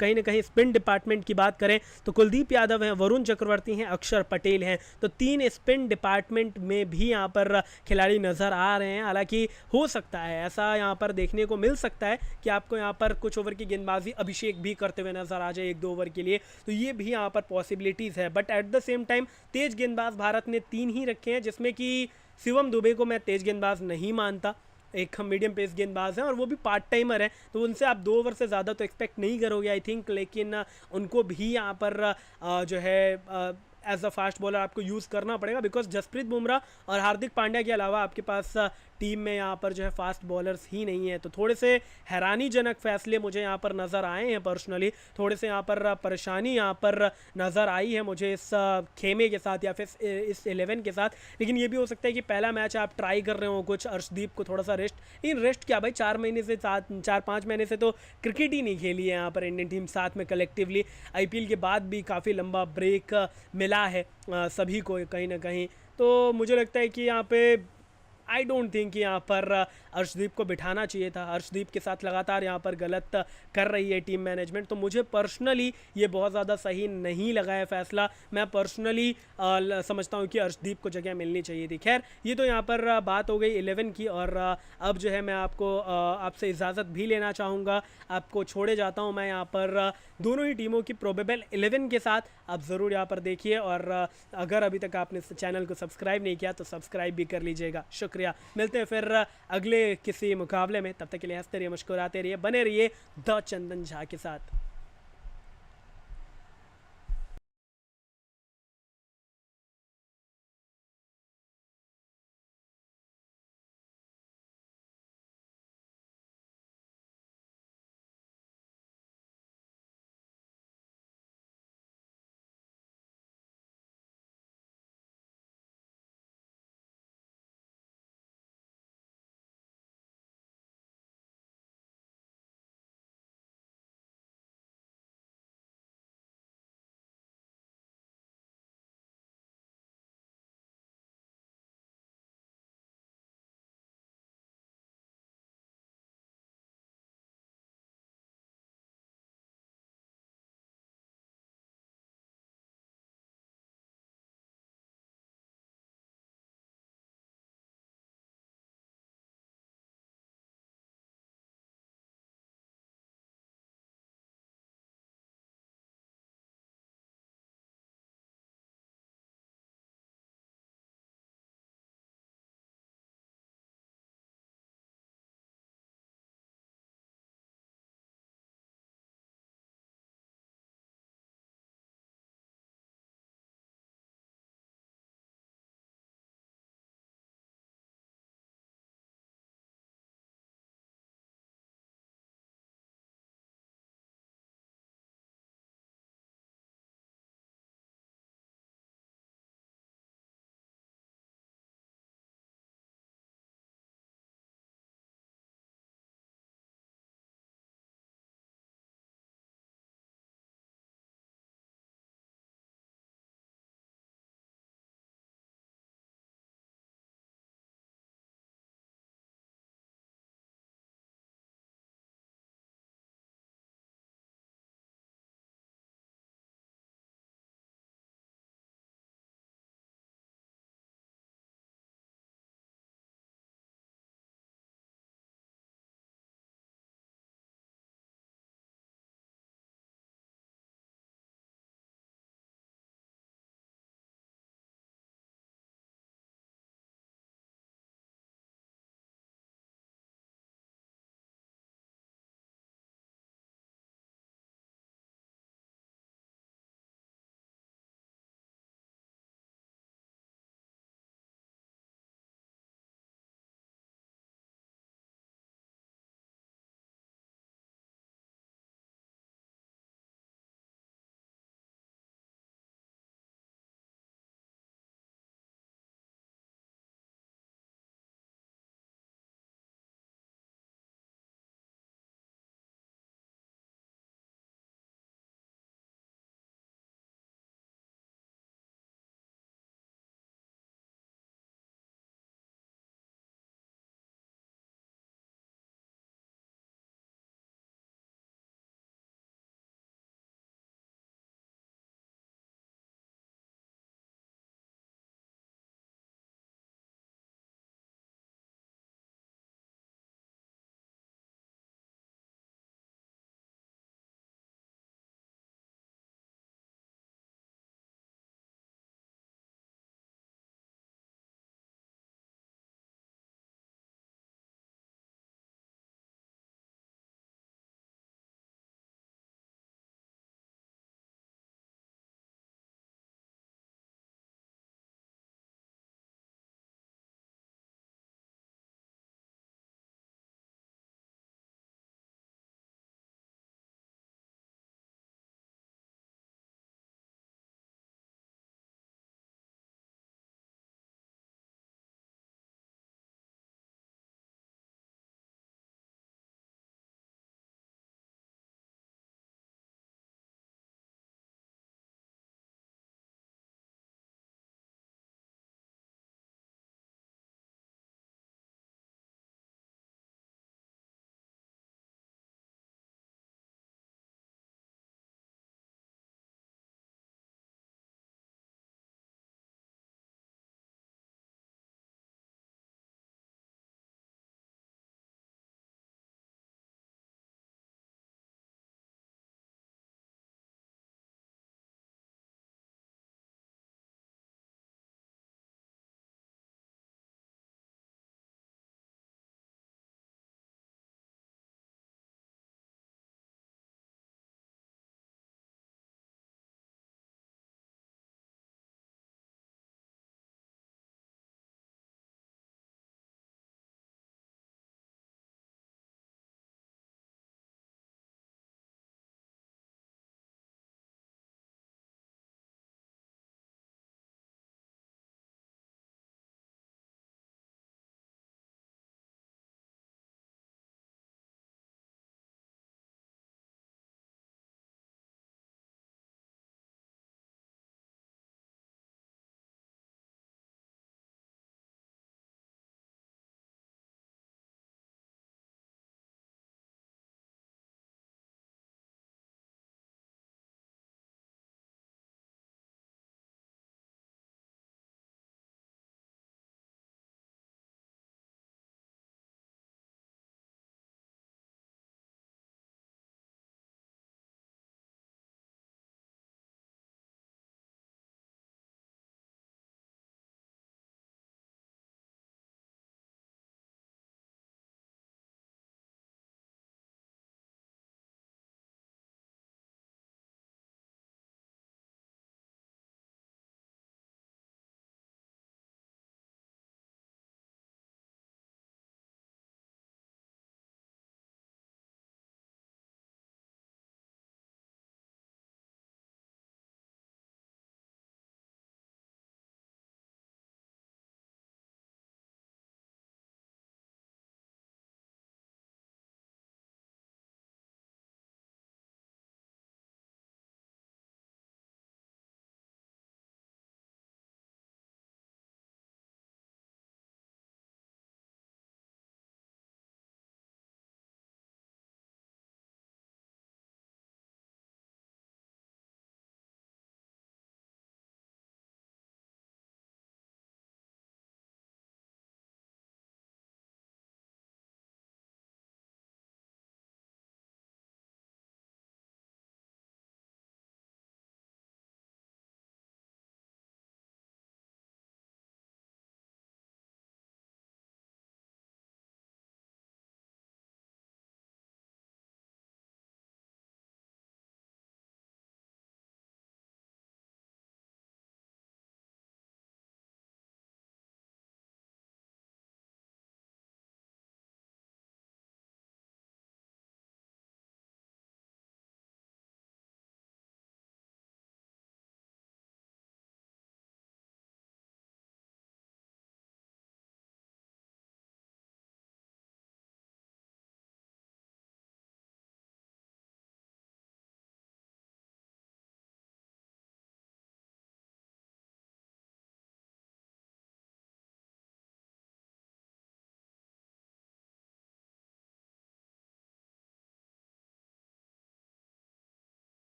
कहीं ना कहीं स्पिन डिपार्टमेंट की बात करें तो कुलदीप यादव हैं, वरुण चक्रवर्ती हैं, अक्षर पटेल हैं। तो 3 स्पिन डिपार्टमेंट में भी यहाँ पर खिलाड़ी नज़र आ रहे हैं। हालांकि हो सकता है ऐसा यहाँ पर देखने को मिल सकता है कि आपको यहाँ पर कुछ ओवर की गेंदबाजी अभिषेक भी करते हुए नजर आ जाए 1-2 ओवर के लिए, तो ये भी यहाँ पर पॉसिबिलिटीज़ है। But at the same time तेज गेंदबाज भारत ने 3 ही रखे हैं, जिसमें कि शिवम दुबे को मैं तेज गेंदबाज नहीं मानता, एक मीडियम पेस गेंदबाज हैं और वो भी पार्ट टाइमर है, तो उनसे आप 2 ओवर से ज़्यादा तो एक्सपेक्ट नहीं करोगे आई थिंक। लेकिन उनको भी यहाँ पर जो है एज अ फास्ट बॉलर आपको यूज़ करना पड़ेगा, बिकॉज जसप्रीत बुमराह और हार्दिक पांड्या के अलावा आपके पास टीम में यहाँ पर जो है फास्ट बॉलर्स ही नहीं है। तो थोड़े से हैरानीजनक फैसले मुझे यहाँ पर नज़र आए हैं पर्सनली, थोड़े से यहाँ पर परेशानी यहाँ पर नज़र आई है मुझे इस खेमे के साथ या फिर इस 11 के साथ। लेकिन ये भी हो सकता है कि पहला मैच आप ट्राई कर रहे हो, कुछ अर्शदीप को थोड़ा सा रेस्ट, इन रेस्ट क्या भाई, 4-5 महीने से तो क्रिकेट ही नहीं खेली है यहाँ पर इंडियन टीम साथ में कलेक्टिवली। आईपीएल के बाद भी काफ़ी लंबा ब्रेक मिला है सभी को कहीं ना कहीं। तो मुझे लगता है कि यहाँ पे आई डोंट थिंक कि यहाँ पर अर्शदीप को बिठाना चाहिए था। अर्शदीप के साथ लगातार यहाँ पर गलत कर रही है टीम मैनेजमेंट, तो मुझे पर्सनली ये बहुत ज़्यादा सही नहीं लगा है फैसला। मैं पर्सनली समझता हूँ कि अर्शदीप को जगह मिलनी चाहिए थी। खैर ये तो यहाँ पर बात हो गई 11 की, और अब जो है मैं आपको आपसे इजाज़त भी लेना चाहूँगा, आपको छोड़े जाता हूँ मैं यहाँ पर दोनों ही टीमों की प्रोबेबल 11 के साथ। आप ज़रूर यहाँ पर देखिए, और अगर अभी तक आपने इस चैनल को सब्सक्राइब नहीं किया तो सब्सक्राइब भी कर लीजिएगा। शुक्रिया, मिलते हैं फिर अगले किसी मुकाबले में, तब तक के लिए हंसते रहिए, मुस्कुराते रहिए, बने रहिए द चंदन झा के साथ।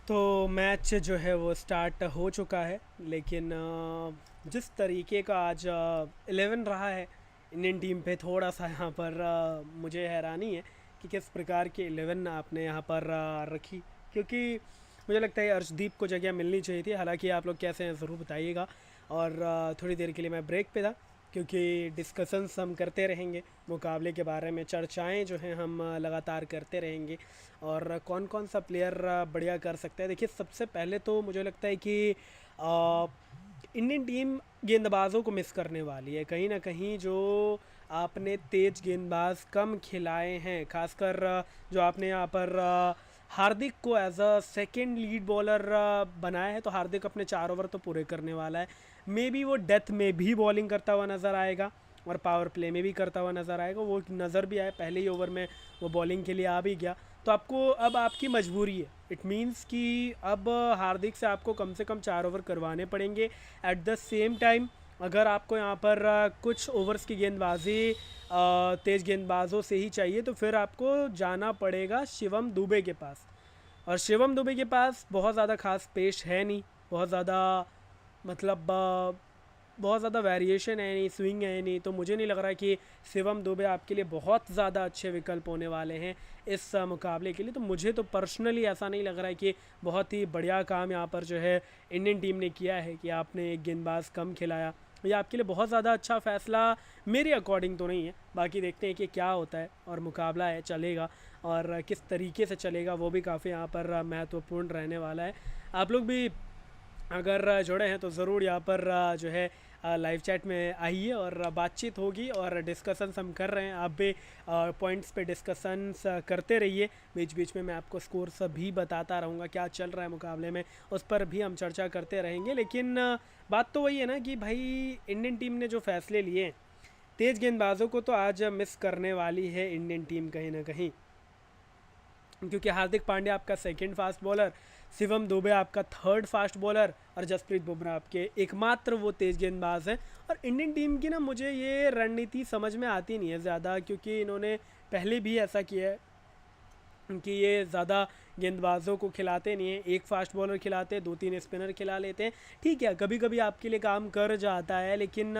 तो मैच जो है वो स्टार्ट हो चुका है, लेकिन जिस तरीके का आज 11 रहा है इंडियन टीम पे, थोड़ा सा यहाँ पर मुझे हैरानी है कि किस प्रकार की 11 आपने यहाँ पर रखी। क्योंकि मुझे लगता है अर्शदीप को जगह मिलनी चाहिए थी। हालांकि आप लोग कैसे हैं ज़रूर बताइएगा। और थोड़ी देर के लिए मैं ब्रेक पे था, क्योंकि डिस्कशंस हम करते रहेंगे मुकाबले के बारे में, चर्चाएं जो हैं हम लगातार करते रहेंगे और कौन कौन सा प्लेयर बढ़िया कर सकता है। देखिए, सबसे पहले तो मुझे लगता है कि इंडियन टीम गेंदबाजों को मिस करने वाली है कहीं ना कहीं। जो आपने तेज गेंदबाज कम खिलाए हैं, खासकर जो आपने यहाँ पर हार्दिक को as a second lead bowler बनाया है, तो हार्दिक अपने 4 ओवर तो पूरे करने वाला है। मे बी वो डेथ में भी बॉलिंग करता हुआ नज़र आएगा और पावर प्ले में भी करता हुआ नज़र आएगा। वो नज़र भी आया, पहले ही ओवर में वो बॉलिंग के लिए आ भी गया। तो आपको अब आपकी मजबूरी है, इट मीन्स कि अब हार्दिक से आपको कम से कम 4 ओवर करवाने पड़ेंगे। एट द सेम टाइम अगर आपको यहाँ पर कुछ ओवर्स की गेंदबाजी तेज़ गेंदबाजों से ही चाहिए, तो फिर आपको जाना पड़ेगा शिवम दुबे के पास। और शिवम दुबे के पास बहुत ज़्यादा खास पेश है नहीं, बहुत ज़्यादा मतलब बहुत ज़्यादा वेरिएशन है नहीं, स्विंग है नहीं। तो मुझे नहीं लग रहा कि शिवम दुबे आपके लिए बहुत ज़्यादा अच्छे विकल्प होने वाले हैं इस मुकाबले के लिए। तो मुझे तो पर्सनली ऐसा नहीं लग रहा है कि बहुत ही बढ़िया काम यहाँ पर जो है इंडियन टीम ने किया है कि आपने एक गेंदबाज कम खिलाया। ये आपके लिए बहुत ज़्यादा अच्छा फ़ैसला मेरे अकॉर्डिंग तो नहीं है। बाकी देखते हैं कि क्या होता है, और मुकाबला है, चलेगा और किस तरीके से चलेगा वो भी काफ़ी यहाँ पर महत्वपूर्ण रहने वाला है। आप लोग भी अगर जुड़े हैं तो ज़रूर यहाँ पर जो है लाइव चैट में आइए और बातचीत होगी और डिस्कशंस हम कर रहे हैं। आप भी पॉइंट्स पे डिस्कशंस करते रहिए, बीच बीच में मैं आपको स्कोर भी बताता रहूँगा, क्या चल रहा है मुकाबले में उस पर भी हम चर्चा करते रहेंगे। लेकिन बात तो वही है ना कि भाई इंडियन टीम ने जो फैसले लिए हैं, तेज़ गेंदबाजों को तो आज मिस करने वाली है इंडियन टीम कहीं ना कहीं। क्योंकि हार्दिक पांड्या आपका second fast bowler, Shivam Dubey आपका थर्ड फास्ट बॉलर और जसप्रीत बुमराह आपके एकमात्र वो तेज़ गेंदबाज हैं। और इंडियन टीम की ना मुझे ये रणनीति समझ में आती नहीं है ज़्यादा, क्योंकि इन्होंने पहले भी ऐसा किया है कि ये ज़्यादा गेंदबाजों को खिलाते नहीं हैं, एक फास्ट बॉलर खिलाते, 2-3 स्पिनर खिला लेते हैं। ठीक है, कभी कभी आपके लिए काम कर जाता है, लेकिन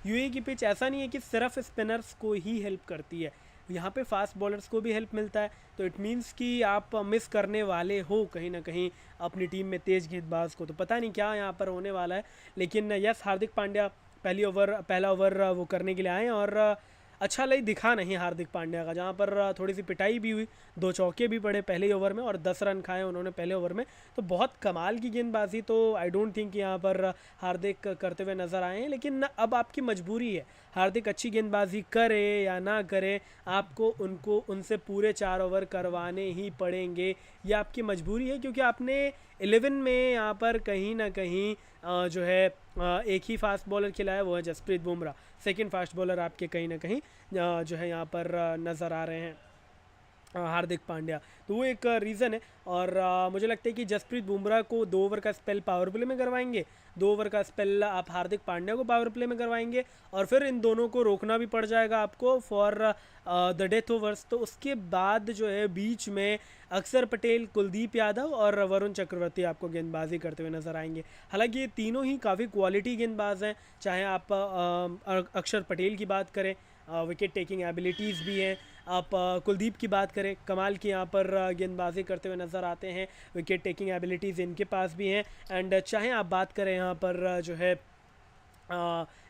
यूएई की पिच ऐसा नहीं है कि सिर्फ स्पिनर्स को ही हेल्प करती है, यहाँ पे फास्ट बॉलर्स को भी हेल्प मिलता है। तो इट मीन्स कि आप मिस करने वाले हो कहीं ना कहीं अपनी टीम में तेज़ गेंदबाज को। तो पता नहीं क्या यहाँ पर होने वाला है, लेकिन यस, हार्दिक पांड्या पहला ओवर वो करने के लिए आए हैं और अच्छा लई दिखा नहीं हार्दिक पांड्या का, जहाँ पर थोड़ी सी पिटाई भी हुई, 2 चौके भी पड़े पहले ही ओवर में और 10 रन खाए उन्होंने पहले ओवर में। तो बहुत कमाल की गेंदबाजी तो आई डोंट थिंक यहाँ पर हार्दिक करते हुए नज़र आए हैं। लेकिन अब आपकी मजबूरी है, हार्दिक अच्छी गेंदबाजी करे या ना करे, आपको उनसे पूरे 4 ओवर करवाने ही पड़ेंगे। ये आपकी मजबूरी है, क्योंकि आपने 11 में यहाँ पर कहीं ना कहीं जो है एक ही फास्ट बॉलर खिलाया, वो है Jasprit Bumrah. Second fast bowler आपके कहीं ना कहीं जो है यहाँ पर नज़र आ रहे हैं हार्दिक पांड्या। तो वो एक रीज़न है। और मुझे लगता है कि जसप्रीत बुमराह को 2 ओवर का स्पेल पावर प्ले में करवाएंगे, 2 ओवर का स्पेल आप हार्दिक पांड्या को पावर प्ले में करवाएंगे, और फिर इन दोनों को रोकना भी पड़ जाएगा आपको फॉर द डेथ ओवर्स। तो उसके बाद जो है बीच में अक्षर पटेल, कुलदीप यादव और वरुण चक्रवर्ती आपको गेंदबाजी करते हुए नजर आएंगे। हालांकि ये तीनों ही काफ़ी क्वालिटी गेंदबाज हैं, चाहे आप अक्षर पटेल की बात करें, विकेट टेकिंग एबिलिटीज़ भी हैं, आप कुलदीप की बात करें, कमाल की यहाँ पर गेंदबाजी करते हुए नज़र आते हैं, विकेट टेकिंग एबिलिटीज़ इनके पास भी हैं। एंड चाहे आप बात करें यहाँ पर जो है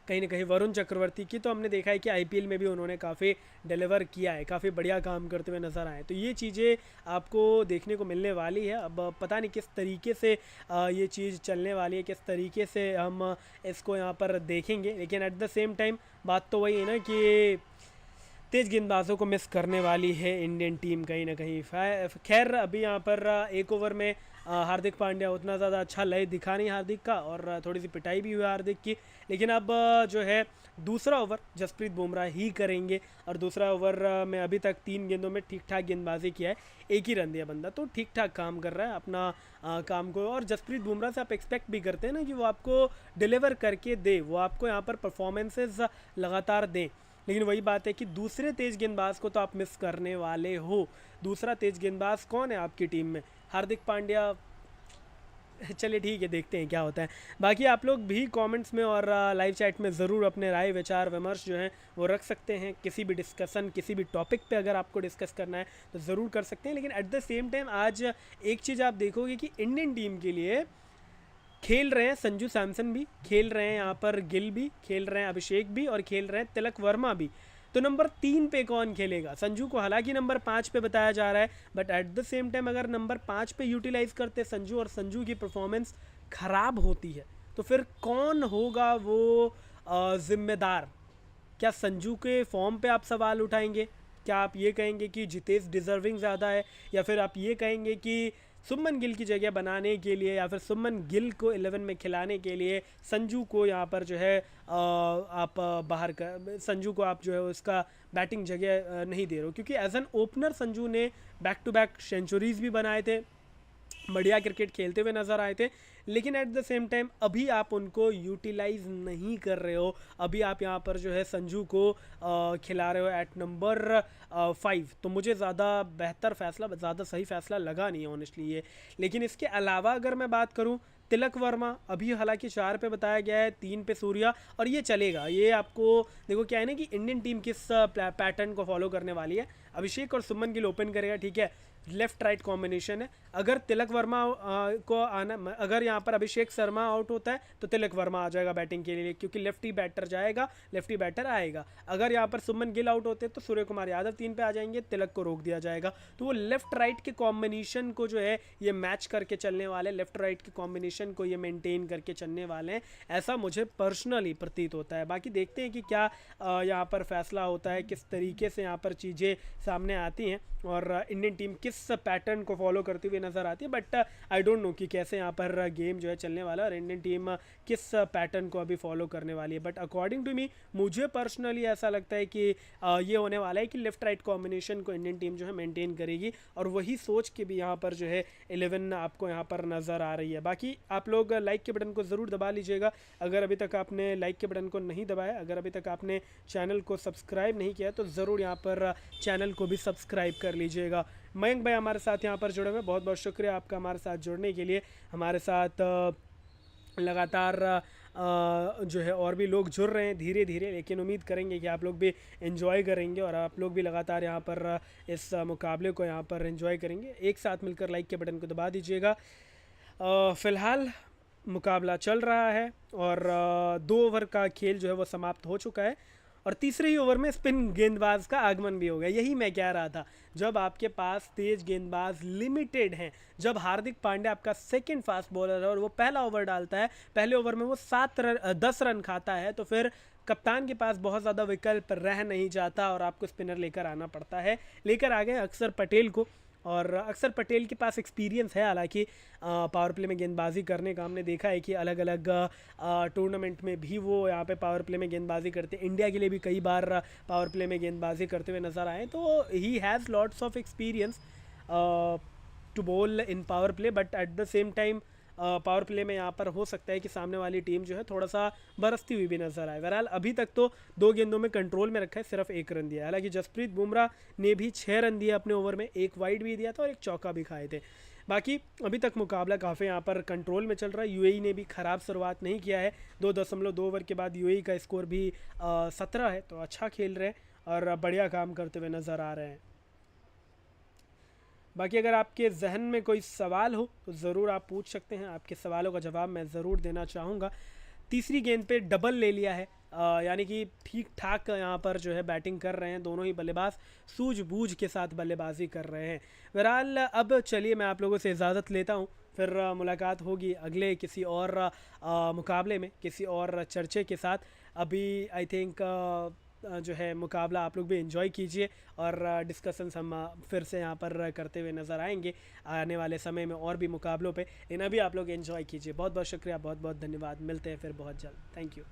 कहीं ना कहीं वरुण चक्रवर्ती की, तो हमने देखा है कि आईपीएल में भी उन्होंने काफ़ी डिलीवर किया है, काफ़ी बढ़िया काम करते हुए नज़र आए। तो ये चीज़ें आपको देखने को मिलने वाली है। अब पता नहीं किस तरीके से ये चीज़ चलने वाली है, किस तरीके से हम इसको यहाँ पर देखेंगे। लेकिन एट द सेम टाइम बात तो वही है ना कि तेज़ गेंदबाजों को मिस करने वाली है इंडियन टीम कहीं ना कहीं। खैर, अभी यहाँ पर एक ओवर में हार्दिक पांड्या उतना ज़्यादा अच्छा लय दिखा नहीं हार्दिक का, और थोड़ी सी पिटाई भी हुई हार्दिक की। लेकिन अब जो है दूसरा ओवर जसप्रीत बुमराह ही करेंगे, और दूसरा ओवर में अभी तक 3 गेंदों में ठीक ठाक गेंदबाजी किया है, 1 ही रन दिया बंदा, तो ठीक ठाक काम कर रहा है अपना काम को। और जसप्रीत बुमराह से आप एक्सपेक्ट भी करते हैं ना कि वो आपको डिलीवर करके दे, वो आपको यहाँ पर परफॉर्मेंसेज लगातार दें। लेकिन वही बात है कि दूसरे तेज़ गेंदबाज को तो आप मिस करने वाले हो। दूसरा तेज़ गेंदबाज कौन है आपकी टीम में? हार्दिक पांड्या चलिए ठीक है, देखते हैं क्या होता है। बाकी आप लोग भी कमेंट्स में और लाइव चैट में ज़रूर अपने राय विचार विमर्श जो हैं वो रख सकते हैं। किसी भी डिस्कशन, किसी भी टॉपिक पे अगर आपको डिस्कस करना है तो ज़रूर कर सकते हैं। लेकिन एट द सेम टाइम आज एक चीज़ आप देखोगे कि इंडियन टीम के लिए खेल रहे हैं संजू सैमसन भी, खेल रहे हैं यहाँ पर गिल भी, खेल रहे हैं अभिषेक भी, और खेल रहे हैं तिलक वर्मा भी। तो नंबर 3 पे कौन खेलेगा? संजू को हालांकि नंबर 5 पे बताया जा रहा है, but at the same time अगर नंबर 5 पे यूटिलाइज करते संजू और संजू की परफॉर्मेंस खराब होती है तो फिर कौन होगा वो जिम्मेदार? क्या संजू के फॉर्म पे आप सवाल उठाएंगे? क्या आप ये कहेंगे कि जितेश डिजर्विंग ज़्यादा है, या फिर आप ये कहेंगे कि सुमन गिल की जगह बनाने के लिए या फिर सुमन गिल को 11 में खिलाने के लिए संजू को यहाँ पर जो है आप बाहर कर, संजू को आप जो है उसका बैटिंग जगह नहीं दे रहे हो? क्योंकि एज एन ओपनर संजू ने बैक टू बैक सेंचुरीज भी बनाए थे, बढ़िया क्रिकेट खेलते हुए नज़र आए थे, लेकिन एट द सेम टाइम अभी आप उनको यूटिलाइज नहीं कर रहे हो। अभी आप यहाँ पर जो है संजू को खिला रहे हो एट नंबर 5, तो मुझे ज़्यादा बेहतर फैसला, ज़्यादा सही फैसला लगा नहीं है ऑनेस्टली ये। लेकिन इसके अलावा अगर मैं बात करूँ, तिलक वर्मा अभी हालांकि 4 पे बताया गया है, 3 पे सूर्या, और ये चलेगा। ये आपको देखो क्या है ना कि इंडियन टीम किस पैटर्न को फॉलो करने वाली है। अभिषेक और सुमन गिल ओपन करेगा, ठीक है, लेफ्ट राइट कॉम्बिनेशन है। अगर तिलक वर्मा को आना, अगर यहाँ पर अभिषेक शर्मा आउट होता है तो तिलक वर्मा आ जाएगा बैटिंग के लिए, क्योंकि लेफ्टी बैटर जाएगा, लेफ्टी बैटर आएगा। अगर यहाँ पर सुमन गिल आउट होते तो सूर्य कुमार यादव 3 पे आ जाएंगे, तिलक को रोक दिया जाएगा। तो वो लेफ्ट राइट के कॉम्बिनेशन को जो है ये मैच करके चलने वाले, लेफ्ट राइट के कॉम्बिनेशन को ये मेंटेन करके चलने वाले हैं, ऐसा मुझे पर्सनली प्रतीत होता है। बाकी देखते हैं कि क्या यहाँ पर फैसला होता है, किस तरीके से यहाँ पर चीज़ें सामने आती हैं और इंडियन टीम किस पैटर्न को फॉलो करती हुई नज़र आती है। बट आई डोंट नो कि कैसे यहाँ पर गेम जो है चलने वाला है और इंडियन टीम किस पैटर्न को अभी फॉलो करने वाली है। बट अकॉर्डिंग टू मी, मुझे पर्सनली ऐसा लगता है कि ये होने वाला है कि लेफ्ट राइट कॉम्बिनेशन को इंडियन टीम जो है मेंटेन करेगी, और वही सोच के भी यहाँ पर जो है 11 आपको यहाँ पर नज़र आ रही है। बाकी आप लोग लाइक के बटन को ज़रूर दबा लीजिएगा अगर अभी तक आपने लाइक के बटन को नहीं दबाया। अगर अभी तक आपने चैनल को सब्सक्राइब नहीं किया तो ज़रूर यहाँ पर चैनल को भी सब्सक्राइब कर लीजिएगा। मयंक भाई हमारे साथ यहाँ पर जुड़े हुए, बहुत बहुत शुक्रिया आपका हमारे साथ जुड़ने के लिए। हमारे साथ लगातार जो है और भी लोग जुड़ रहे हैं धीरे धीरे, लेकिन उम्मीद करेंगे कि आप लोग भी एंजॉय करेंगे और आप लोग भी लगातार यहाँ पर इस मुकाबले को यहाँ पर एंजॉय करेंगे। एक साथ मिलकर लाइक के बटन को दबा दीजिएगा। फ़िलहाल मुकाबला चल रहा है और 2 ओवर का खेल जो है वो समाप्त हो चुका है और तीसरे ही ओवर में स्पिन गेंदबाज का आगमन भी हो गया। यही मैं कह रहा था, जब आपके पास तेज गेंदबाज लिमिटेड हैं, जब हार्दिक पांड्या आपका सेकंड फास्ट बॉलर है और वो पहला ओवर डालता है, पहले ओवर में वो 10 रन खाता है, तो फिर कप्तान के पास बहुत ज़्यादा विकल्प रह नहीं जाता और आपको स्पिनर लेकर आना पड़ता है। लेकर आ गए अक्षर पटेल को, और अक्षर पटेल के पास एक्सपीरियंस है हालांकि पावर प्ले में गेंदबाजी करने का। हमने देखा है कि अलग अलग टूर्नामेंट में भी वो यहाँ पे पावर प्ले में गेंदबाजी करते हैं, इंडिया के लिए भी कई बार पावर प्ले में गेंदबाजी करते हुए नज़र आए। तो he has lots of experience to bowl in power play, but at the same time power play में यहाँ पर हो सकता है कि सामने वाली टीम जो है थोड़ा सा बरसती हुई भी नजर आए। बहरहाल अभी तक तो 2 गेंदों में कंट्रोल में रखा है, सिर्फ 1 रन दिया है। हालांकि जसप्रीत बुमराह ने भी 6 रन दिए अपने ओवर में, 1 वाइड भी दिया था और 1 चौका भी खाए थे। बाकी अभी तक मुकाबला काफ़ी यहाँ पर कंट्रोल में चल रहा है। यूएई ने भी ख़राब शुरुआत नहीं किया है, 2.2 ओवर के बाद यूएई का स्कोर भी 17 है, तो अच्छा खेल रहे हैं और बढ़िया काम करते हुए नज़र आ रहे हैं। बाकी अगर आपके जहन में कोई सवाल हो तो ज़रूर आप पूछ सकते हैं, आपके सवालों का जवाब मैं ज़रूर देना चाहूँगा। तीसरी गेंद पे डबल ले लिया है, यानी कि ठीक ठाक यहाँ पर जो है बैटिंग कर रहे हैं दोनों ही बल्लेबाज, सूझबूझ के साथ बल्लेबाजी कर रहे हैं। बहरहाल अब चलिए मैं आप लोगों से इजाज़त लेता हूँ, फिर मुलाकात होगी अगले किसी और मुकाबले में, किसी और चर्चे के साथ। अभी आई थिंक जो है मुकाबला आप लोग भी एंजॉय कीजिए और डिस्कशंस हम फिर से यहाँ पर करते हुए नज़र आएंगे आने वाले समय में और भी मुकाबलों पे। इन अभी आप लोग एंजॉय कीजिए। बहुत बहुत शुक्रिया, बहुत बहुत धन्यवाद। मिलते हैं फिर बहुत जल्द। Thank you.